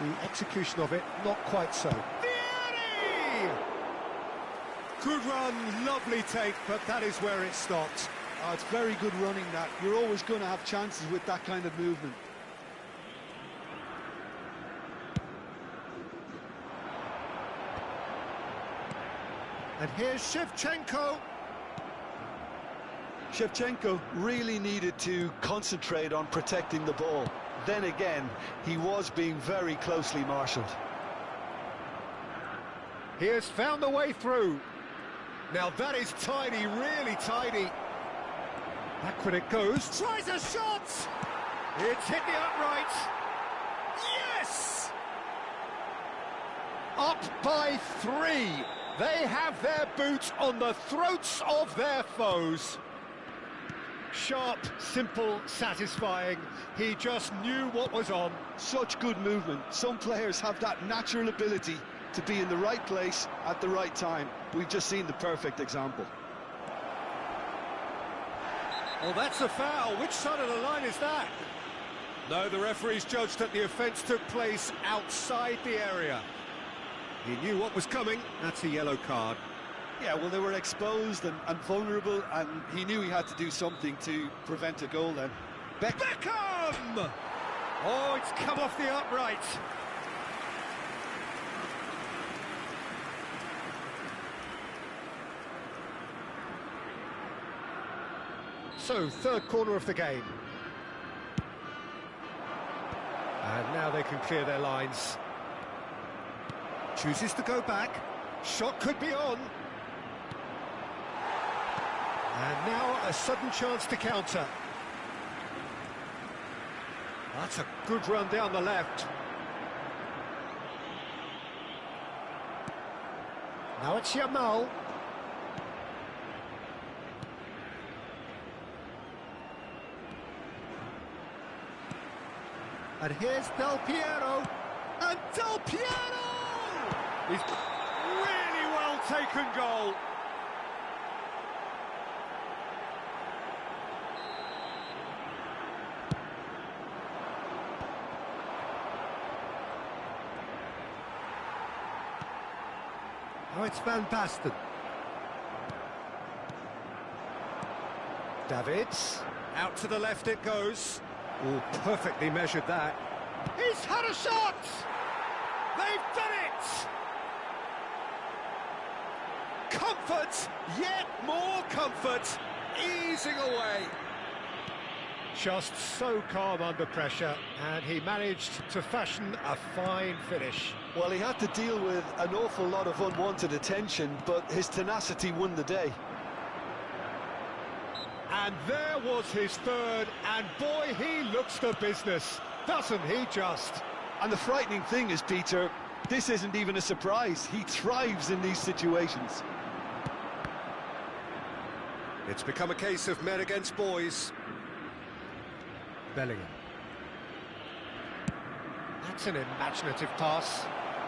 The execution of it, not quite so. Good run, lovely take, but that is where it stopped. Oh, it's very good running, that. You're always going to have chances with that kind of movement. And here's Shevchenko. Shevchenko really needed to concentrate on protecting the ball. Then again, he was being very closely marshalled. He has found the way through. Now that is tidy, really tidy. Back when it goes. Tries a shot! It's hit the upright. Yes! Up by 3. They have their boot on the throats of their foes. Sharp, simple, satisfying. He just knew what was on. Such good movement. Some players have that natural ability to be in the right place at the right time. We've just seen the perfect example. Well, that's a foul. Which side of the line is that? No, the referee's judged that the offence took place outside the area. He knew what was coming. That's a yellow card. Yeah, well, they were exposed and vulnerable, and he knew he had to do something to prevent a goal then. Beckham! Oh, it's come off the upright. So, third corner of the game. And now they can clear their lines. Chooses to go back. Shot could be on. And now a sudden chance to counter. That's a good run down the left. Now it's Yamal. And here's Del Piero. And Del Piero! He's really well taken goal. Oh, it's Van Basten. Davids, out to the left it goes. Oh, perfectly measured that. He's had a shot! They've done it! Comfort, yet more comfort, easing away. Just so calm under pressure, and he managed to fashion a fine finish. Well, he had to deal with an awful lot of unwanted attention, but his tenacity won the day. And there was his third, and boy, he looks the business, doesn't he just? And the frightening thing is, Peter, this isn't even a surprise. He thrives in these situations. It's become a case of men against boys. Bellingham. That's an imaginative pass.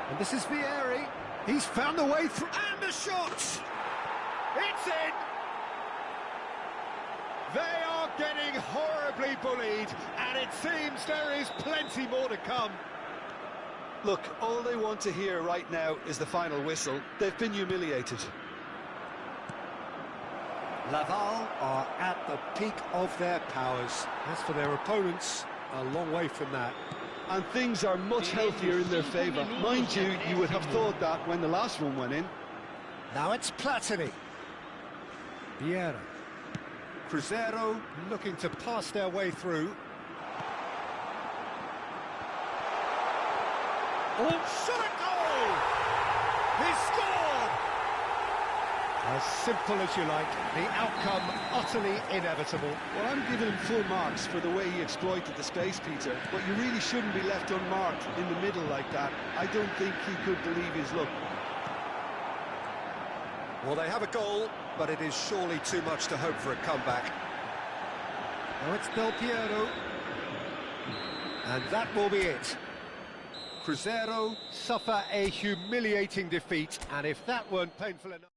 And this is Vieri. He's found the way through, and a shot! It's in! They are getting horribly bullied, and it seems there is plenty more to come. Look, all they want to hear right now is the final whistle. They've been humiliated. Laval are at the peak of their powers. As for their opponents, a long way from that. And things are much healthier in their favour. Mind you, you would have thought that when the last one went in. Now it's Platini. Vieira. Cruzeiro looking to pass their way through. Oh, shot a goal! He scored! As simple as you like, the outcome utterly inevitable. Well, I'm giving him full marks for the way he exploited the space, Peter. But you really shouldn't be left unmarked in the middle like that. I don't think he could believe his luck. Well, they have a goal, but it is surely too much to hope for a comeback. Now it's Del Piero. And that will be it. Cruzeiro suffer a humiliating defeat, and if that weren't painful enough...